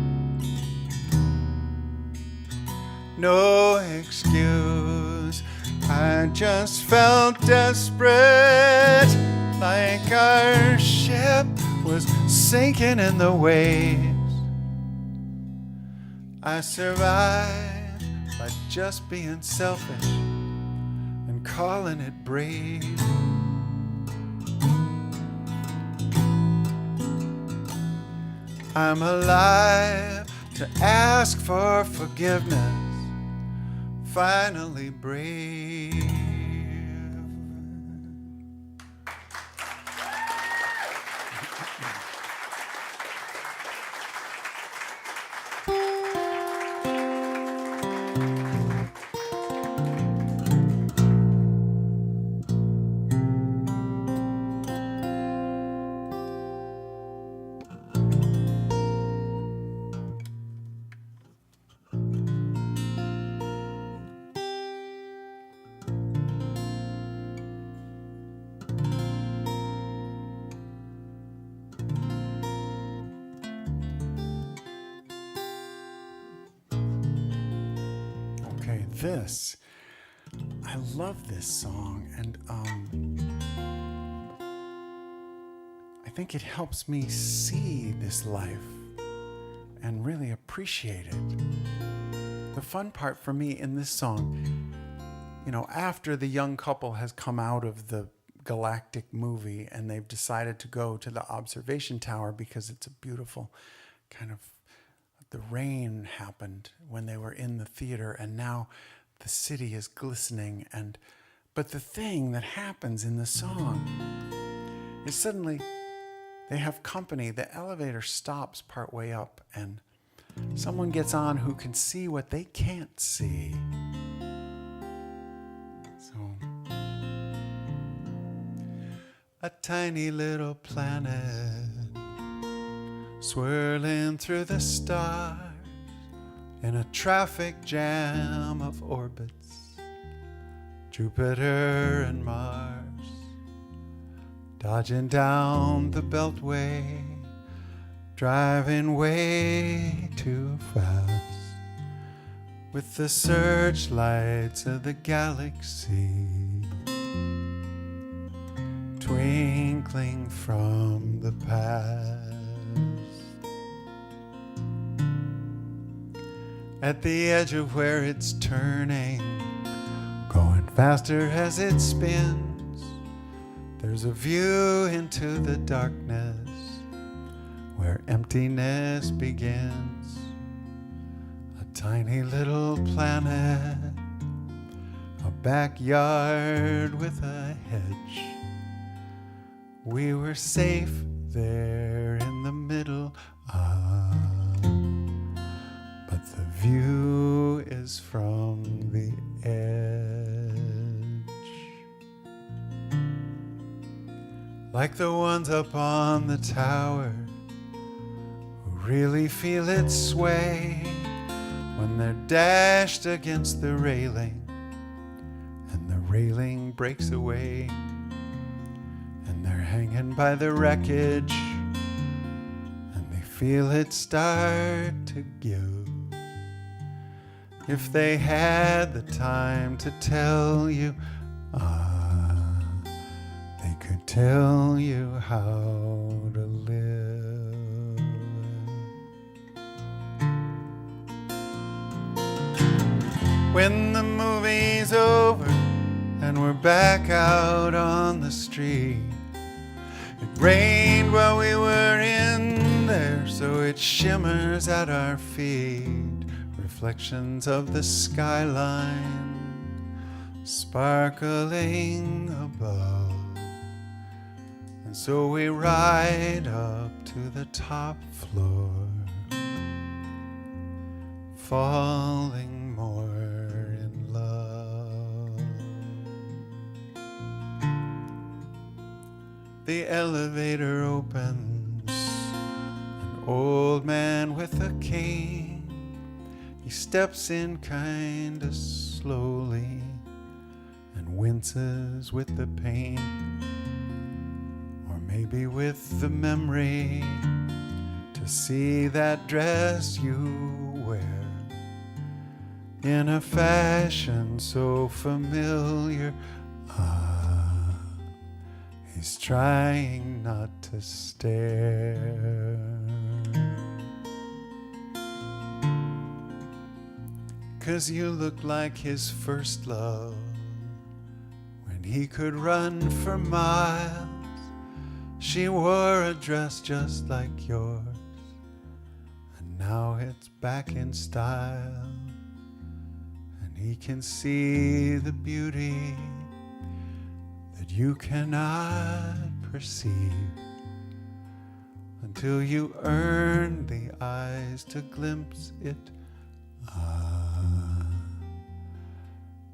Speaker 2: No excuse, I just felt desperate, like our ship was sinking in the waves. I survived by just being selfish and calling it brave. I'm alive to ask for forgiveness, finally brave. This, I love this song, and I think it helps me see this life and really appreciate it. The fun part for me in this song, after the young couple has come out of the galactic movie and they've decided to go to the observation tower because it's a beautiful kind of, the rain happened when they were in the theater, and now the city is glistening. But the thing that happens in the song is suddenly they have company. The elevator stops partway up, and someone gets on who can see what they can't see. So, a tiny little planet swirling through the stars in a traffic jam of orbits, Jupiter and Mars, dodging down the beltway, driving way too fast, with the searchlights of the galaxy twinkling from the past. At the edge of where it's turning, going faster as it spins, there's a view into the darkness where emptiness begins. A tiny little planet, a backyard with a hedge, We were safe there in the middle, but the view is from the edge. Like the ones up on the tower who really feel it sway when they're dashed against the railing and the railing breaks away. They're hanging by the wreckage and they feel it start to give. If they had the time to tell you, they could tell you how to live. When the movie's over and we're back out on the street, it rained while we were in there, so it shimmers at our feet. Reflections of the skyline sparkling above. And so we ride up to the top floor, falling more in love. The elevator opens, an old man with a cane. He steps in kinda slowly and winces with the pain, or maybe with the memory to see that dress you wear in a fashion so familiar. He's trying not to stare. 'Cause you look like his first love, when he could run for miles. She wore a dress just like yours, and now it's back in style. And he can see the beauty that you cannot perceive until you earn the eyes to glimpse it.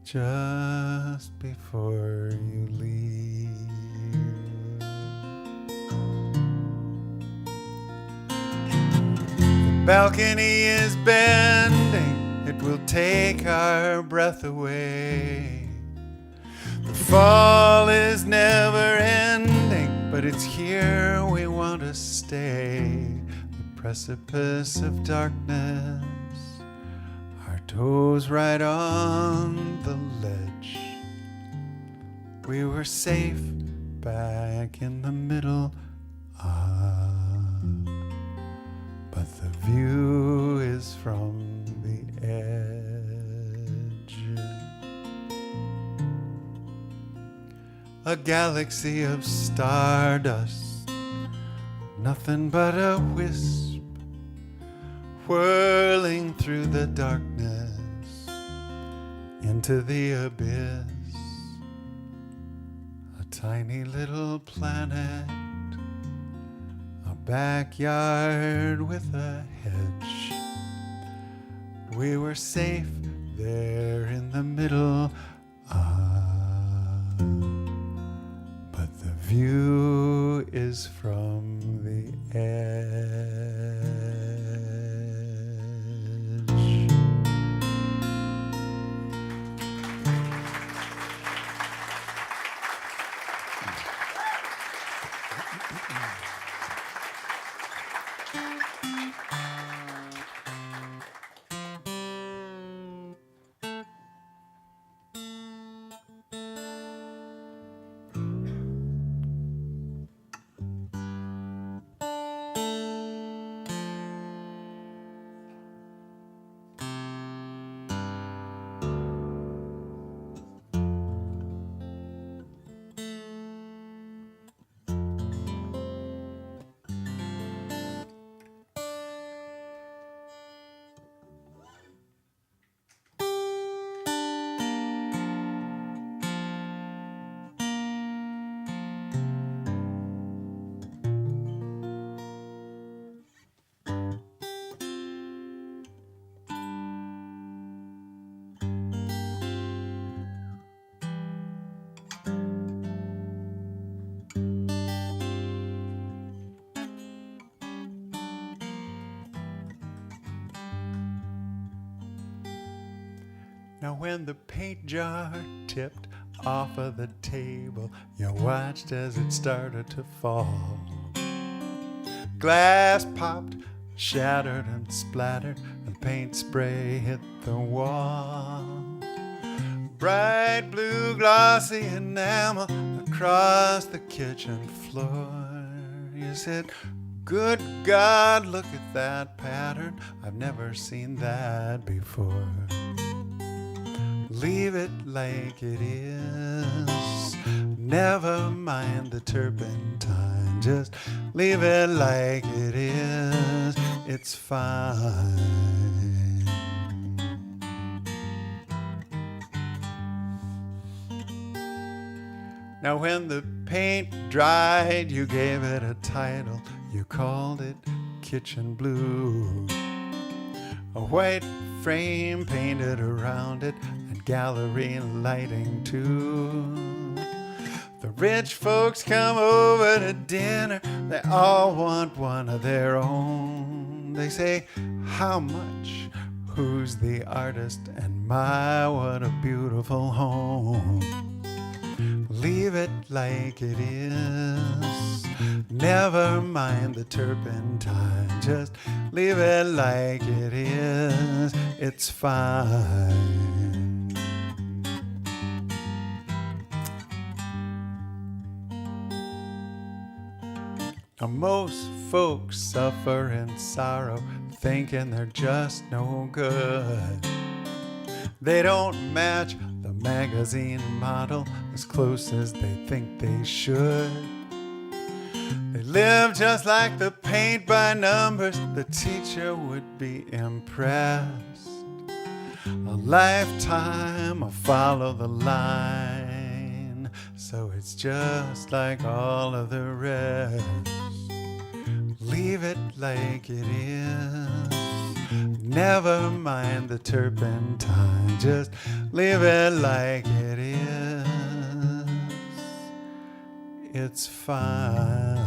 Speaker 2: Just before you leave. The balcony is bending, it will take our breath away. The fall is never ending, but it's here we want to stay. The precipice of darkness, toes right on the ledge. We were safe back in the middle, but the view is from the edge. A galaxy of stardust, nothing but a wisp, whirling through the darkness into the abyss. A tiny little planet, a backyard with a hedge. We were safe there in the middle, but the view is from the edge. Now when the paint jar tipped off of the table, you watched as it started to fall. Glass popped, shattered and splattered, and paint spray hit the wall. Bright blue glossy enamel across the kitchen floor. You said, good God, look at that pattern. I've never seen that before. Leave it like it is. Never mind the turpentine. Just leave it like it is. It's fine. Now when the paint dried, you gave it a title. You called it Kitchen Blue. A white frame painted around it, and gallery lighting too. The rich folks come over to dinner. They all want one of their own. They say, how much? Who's the artist? And my, what a beautiful home. Leave it like it is. Never mind the turpentine. Just leave it like it is. It's fine. Now most folks suffer in sorrow, thinking they're just no good. They don't match the magazine model as close as they think they should. They live just like the paint by numbers. The teacher would be impressed. A lifetime of follow the line, so it's just like all of the rest. Leave it like it is. Never mind the turpentine. Just leave it like it is. It's fine.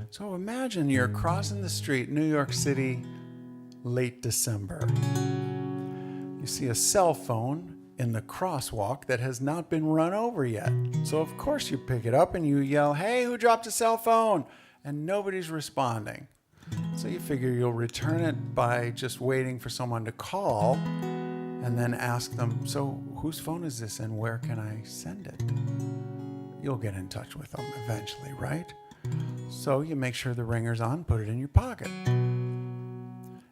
Speaker 2: So imagine you're crossing the street, New York City, late December. You see a cell phone in the crosswalk that has not been run over yet. So of course you pick it up and you yell, hey, who dropped a cell phone? And nobody's responding. So you figure you'll return it by just waiting for someone to call and then ask them, so whose phone is this and where can I send it? You'll get in touch with them eventually, right? So you make sure the ringer's on, put it in your pocket.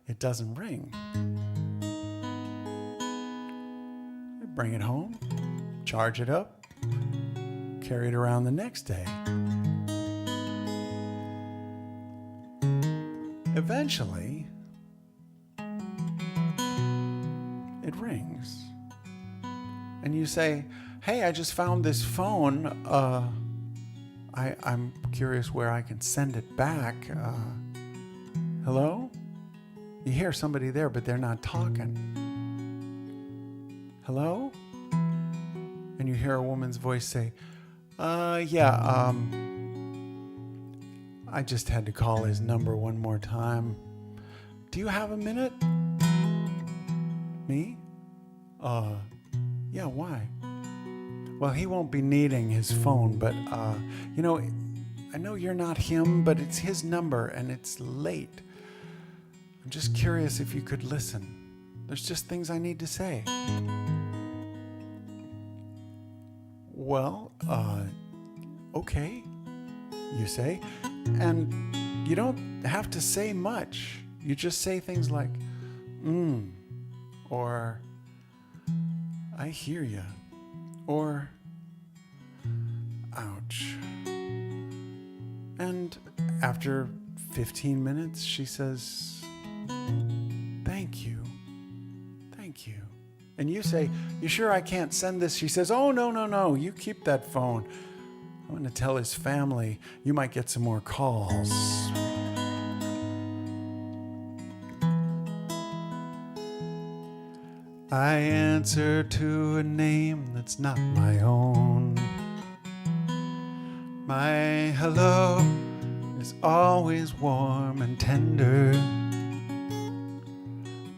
Speaker 2: It doesn't ring. You bring it home, charge it up, carry it around the next day. Eventually, it rings. And you say, hey, I just found this phone. I'm curious where I can send it back. Hello? You hear somebody there, but they're not talking. Hello? And you hear a woman's voice say, I just had to call his number one more time. Do you have a minute? Me? Yeah, why? Well, he won't be needing his phone, but, I know you're not him, but it's his number and it's late. I'm just curious if you could listen. There's just things I need to say. Well, okay, you say. And you don't have to say much. You just say things like, or I hear you, or ouch. And after 15 minutes, she says, thank you. And you say, you sure I can't send this? She says, oh, no, you keep that phone. I'm going to tell his family. You might get some more calls. I answer to a name that's not my own. My hello is always warm and tender.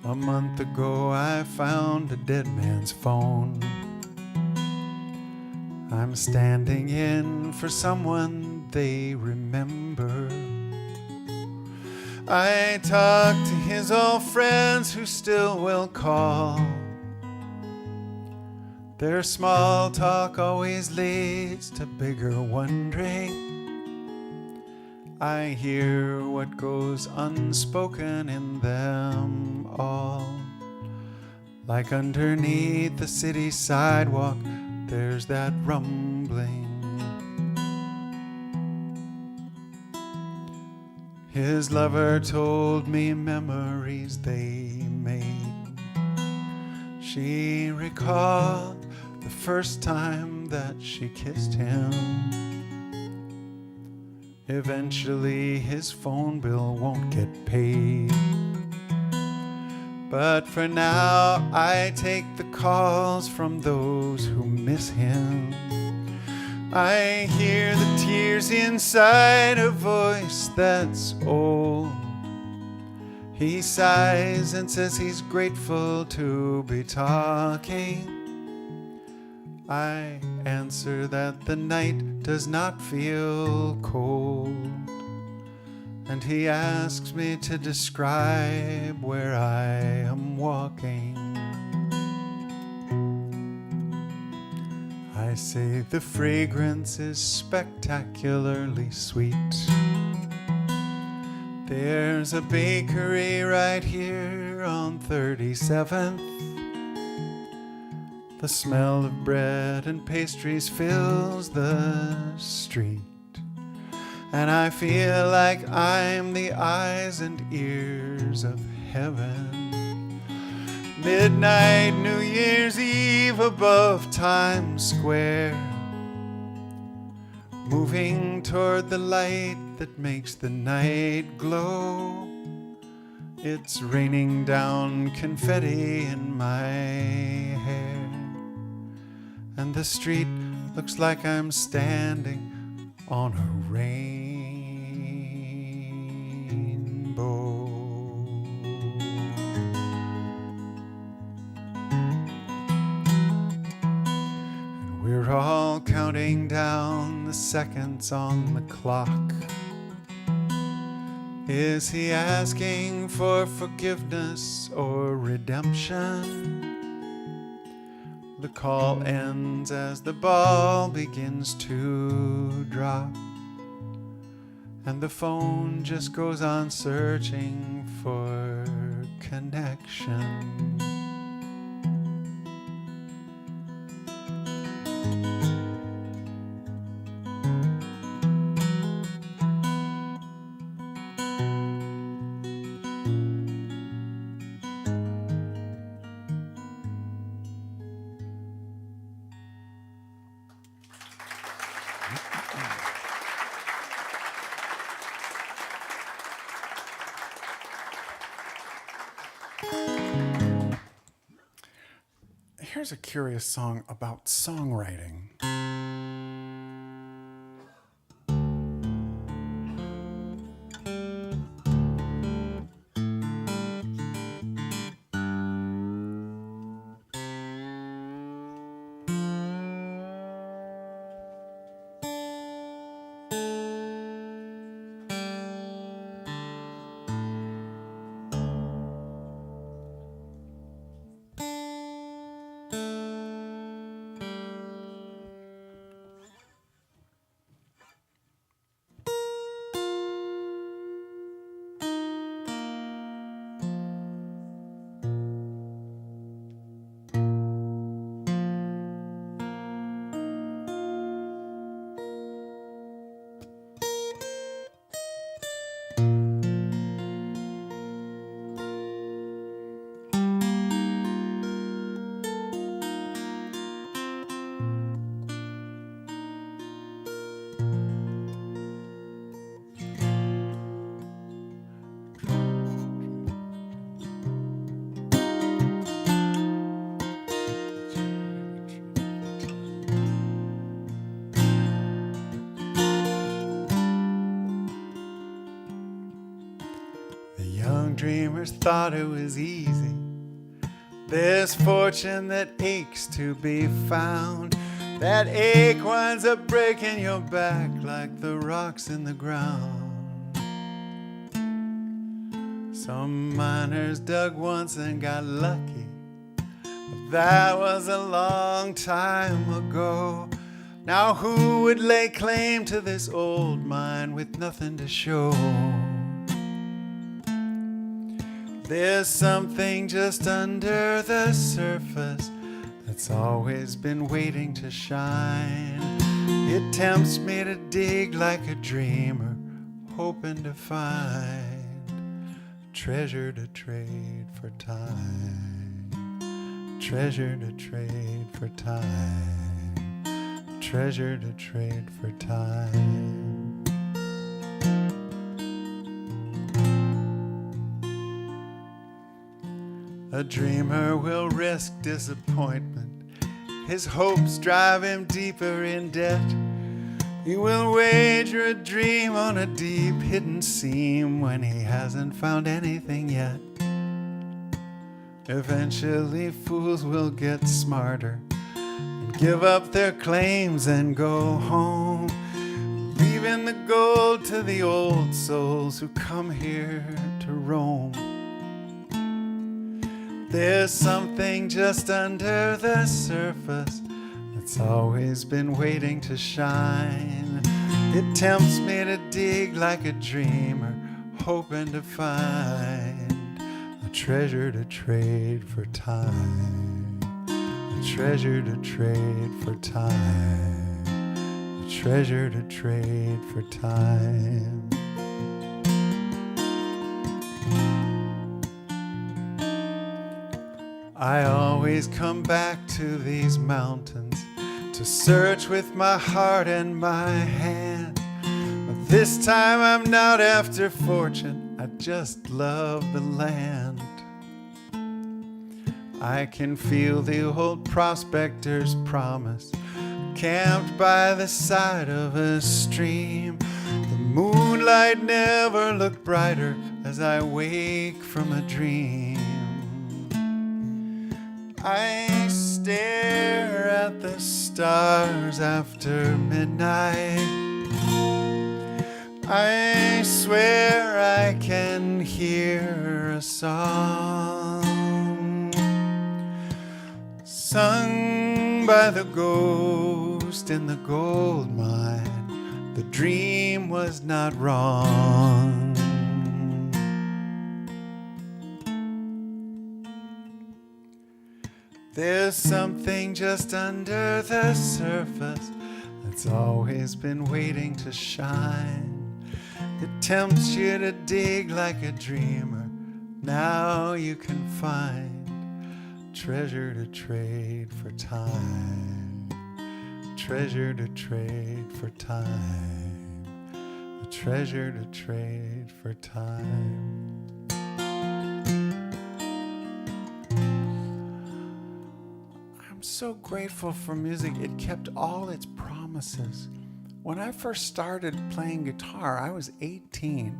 Speaker 2: A month ago I found a dead man's phone. I'm standing in for someone they remember. I talk to his old friends who still will call. Their small talk always leads to bigger wondering. I hear what goes unspoken in them all. Like underneath the city sidewalk, there's that rumbling. His lover told me memories they made. She recalled the first time that she kissed him. Eventually his phone bill won't get paid. But for now I take the calls from those who miss him. I hear the tears inside a voice that's old. He sighs and says he's grateful to be talking. I answer that the night does not feel cold. And he asks me to describe where I am walking. I say the fragrance is spectacularly sweet. There's a bakery right here on 37th. The smell of bread and pastries fills the street. And I feel like I'm the eyes and ears of heaven. Midnight New Year's Eve above Times Square, moving toward the light that makes the night glow. It's raining down confetti in my hair, and the street looks like I'm standing on a rainbow. And we're all counting down the seconds on the clock. Is he asking for forgiveness or redemption? The call ends as the ball begins to drop, and the phone just goes on searching for connection. Here's a curious song about songwriting. dreamers thought it was easy. There's fortune that aches to be found. That ache winds up breaking your back like the rocks in the ground. Some miners dug once and got lucky, but that was a long time ago. Now who would lay claim to this old mine with nothing to show? There's something just under the surface that's always been waiting to shine. It tempts me to dig like a dreamer, hoping to find treasure to trade for time. Treasure to trade for time. Treasure to trade for time. A dreamer will risk disappointment. His hopes drive him deeper in debt. He will wager a dream on a deep hidden seam when he hasn't found anything yet. Eventually fools will get smarter and give up their claims and go home, leaving the gold to the old souls who come here to roam. There's something just under the surface that's always been waiting to shine. It tempts me to dig like a dreamer, hoping to find a treasure to trade for time. A treasure to trade for time. A treasure to trade for time. I always come back to these mountains to search with my heart and my hand. But this time I'm not after fortune, I just love the land. I can feel the old prospector's promise, camped by the side of a stream. The moonlight never looked brighter as I wake from a dream. I stare at the stars after midnight. I swear I can hear a song sung by the ghost in the gold mine. The dream was not wrong. There's something just under the surface that's always been waiting to shine. It tempts you to dig like a dreamer. Now you can find treasure to trade for time. Treasure to trade for time. A treasure to trade for time. I'm so grateful for music. It kept all its promises. When I first started playing guitar, I was 18.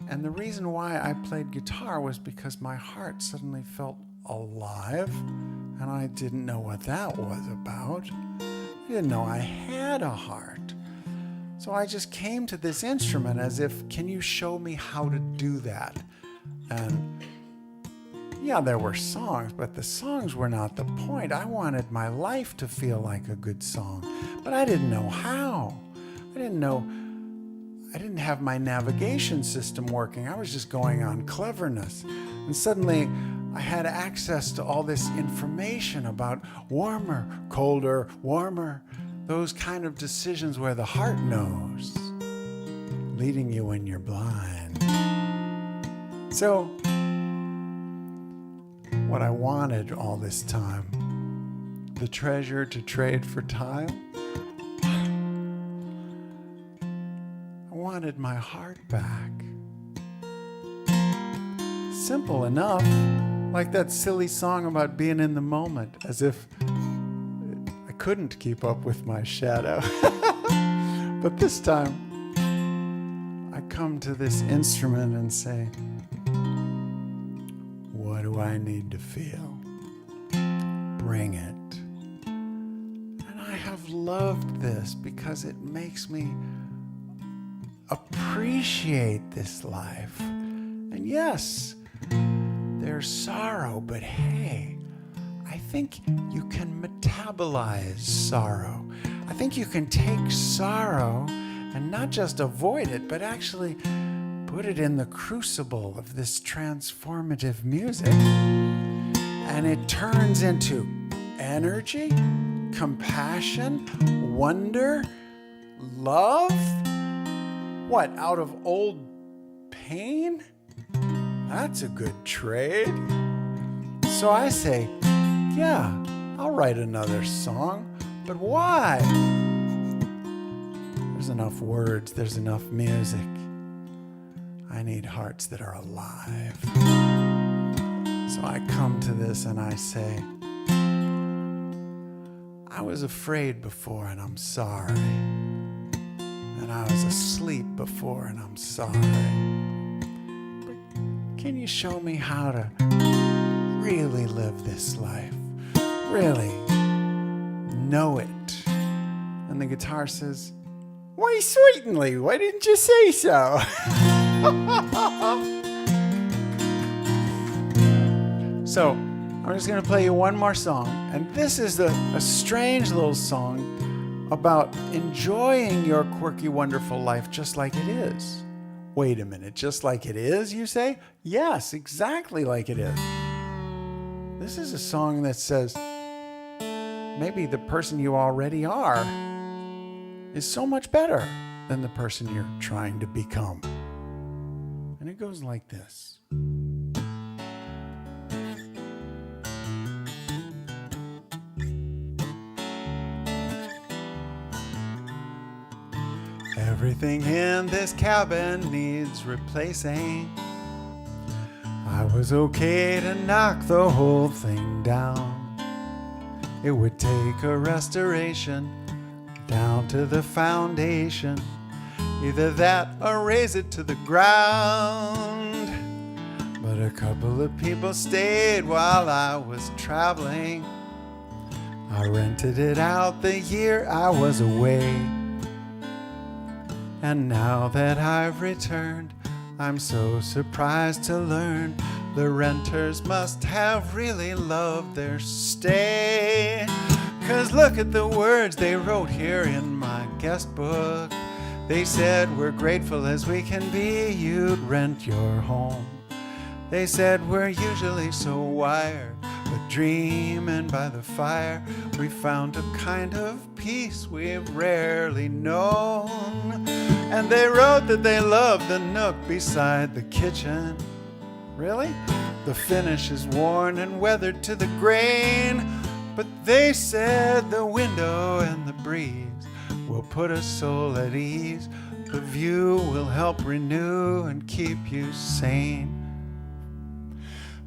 Speaker 2: And the reason why I played guitar was because my heart suddenly felt alive. And I didn't know what that was about. I didn't know I had a heart. So I just came to this instrument as if, can you show me how to do that? And yeah, there were songs, but the songs were not the point. I wanted my life to feel like a good song, but I didn't know how. I didn't have my navigation system working. I was just going on cleverness. And suddenly I had access to all this information about warmer, colder, warmer, those kind of decisions where the heart knows, leading you when you're blind. So, what I wanted all this time, the treasure to trade for time. I wanted my heart back. Simple enough, like that silly song about being in the moment, as if I couldn't keep up with my shadow. But this time, I come to this instrument and say, do I need to feel? Bring it. And I have loved this because it makes me appreciate this life. And yes, there's sorrow, but hey, I think you can metabolize sorrow. I think you can take sorrow and not just avoid it, but actually put it in the crucible of this transformative music. And it turns into energy, compassion, wonder, love. What, out of old pain? That's a good trade. So I say, yeah, I'll write another song, but why? There's enough words, there's enough music. I need hearts that are alive. So I come to this and I say, I was afraid before and I'm sorry. And I was asleep before and I'm sorry. But can you show me how to really live this life? Really know it? And the guitar says, why, certainly, why didn't you say so? So, I'm just going to play you one more song. And this is a strange little song about enjoying your quirky, wonderful life just like it is. Wait a minute, just like it is, you say? Yes, exactly like it is. This is a song that says, maybe the person you already are is so much better than the person you're trying to become. And it goes like this. Everything in this cabin needs replacing. I was okay to knock the whole thing down. It would take a restoration down to the foundation. Either that or raise it to the ground. But a couple of people stayed while I was traveling. I rented it out the year I was away. And now that I've returned, I'm so surprised to learn the renters must have really loved their stay. 'Cause look at the words they wrote here in my guest book. They said, we're grateful as we can be, you'd rent your home. They said, we're usually so wired, but dreaming by the fire, we found a kind of peace we've rarely known. And they wrote that they loved the nook beside the kitchen. Really? The finish is worn and weathered to the grain, but they said the window and the breeze will put a soul at ease. The view will help renew and keep you sane.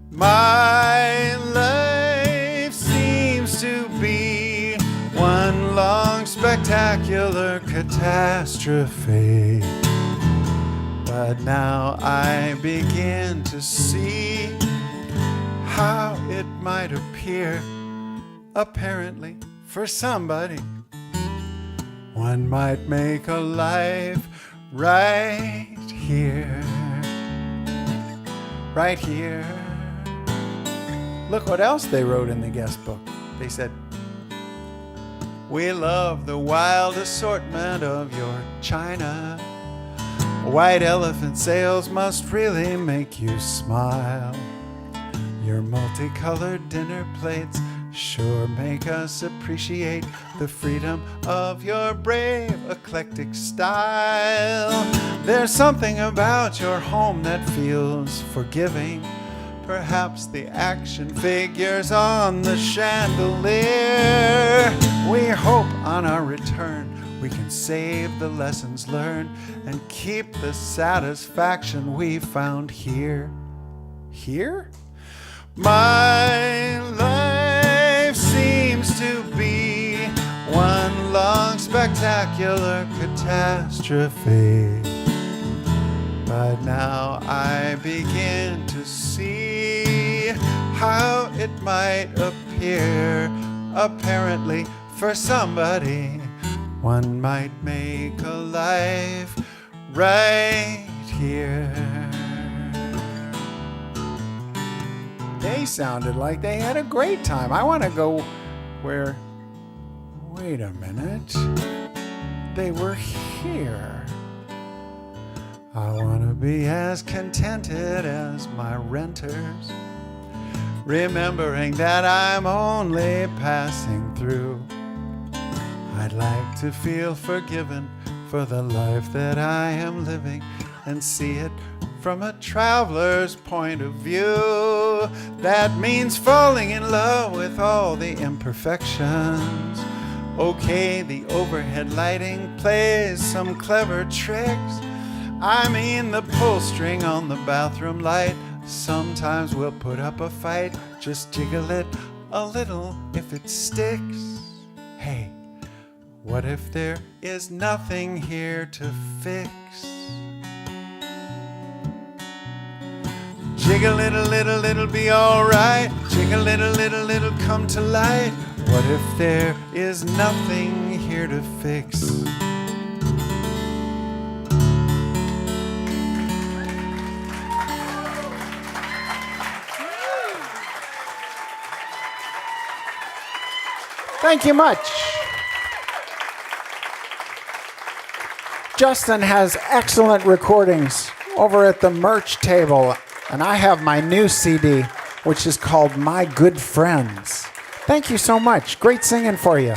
Speaker 2: My life seems to be one long spectacular catastrophe. But now I begin to see how it might appear. Apparently, for somebody, one might make a life right here. Right here. Look what else they wrote in the guest book. They said, we love the wild assortment of your china. White elephant sails must really make you smile. Your multicolored dinner plates sure make us appreciate the freedom of your brave, eclectic style. There's something about your home that feels forgiving. Perhaps the action figures on the chandelier. We hope on our return we can save the lessons learned and keep the satisfaction we found here. Here? My life seems to be one long spectacular catastrophe. But now I begin to see see how it might appear. Apparently, for somebody, one might make a life right here. They sounded like they had a great time. I want to go where... Wait a minute. They were here. I want to be as contented as my renters, remembering that I'm only passing through. I'd like to feel forgiven for the life that I am living and see it from a traveler's point of view. That means falling in love with all the imperfections. Okay, the overhead lighting plays some clever tricks. I mean, the pull string on the bathroom light. Sometimes we'll put up a fight, just jiggle it a little if it sticks. Hey, what if there is nothing here to fix? Jiggle it a little, it'll be alright. Jiggle it a little, it'll come to light. What if there is nothing here to fix? Thank you much. Justin has excellent recordings over at the merch table, and I have my new CD, which is called My Good Friends. Thank you so much. Great singing for you.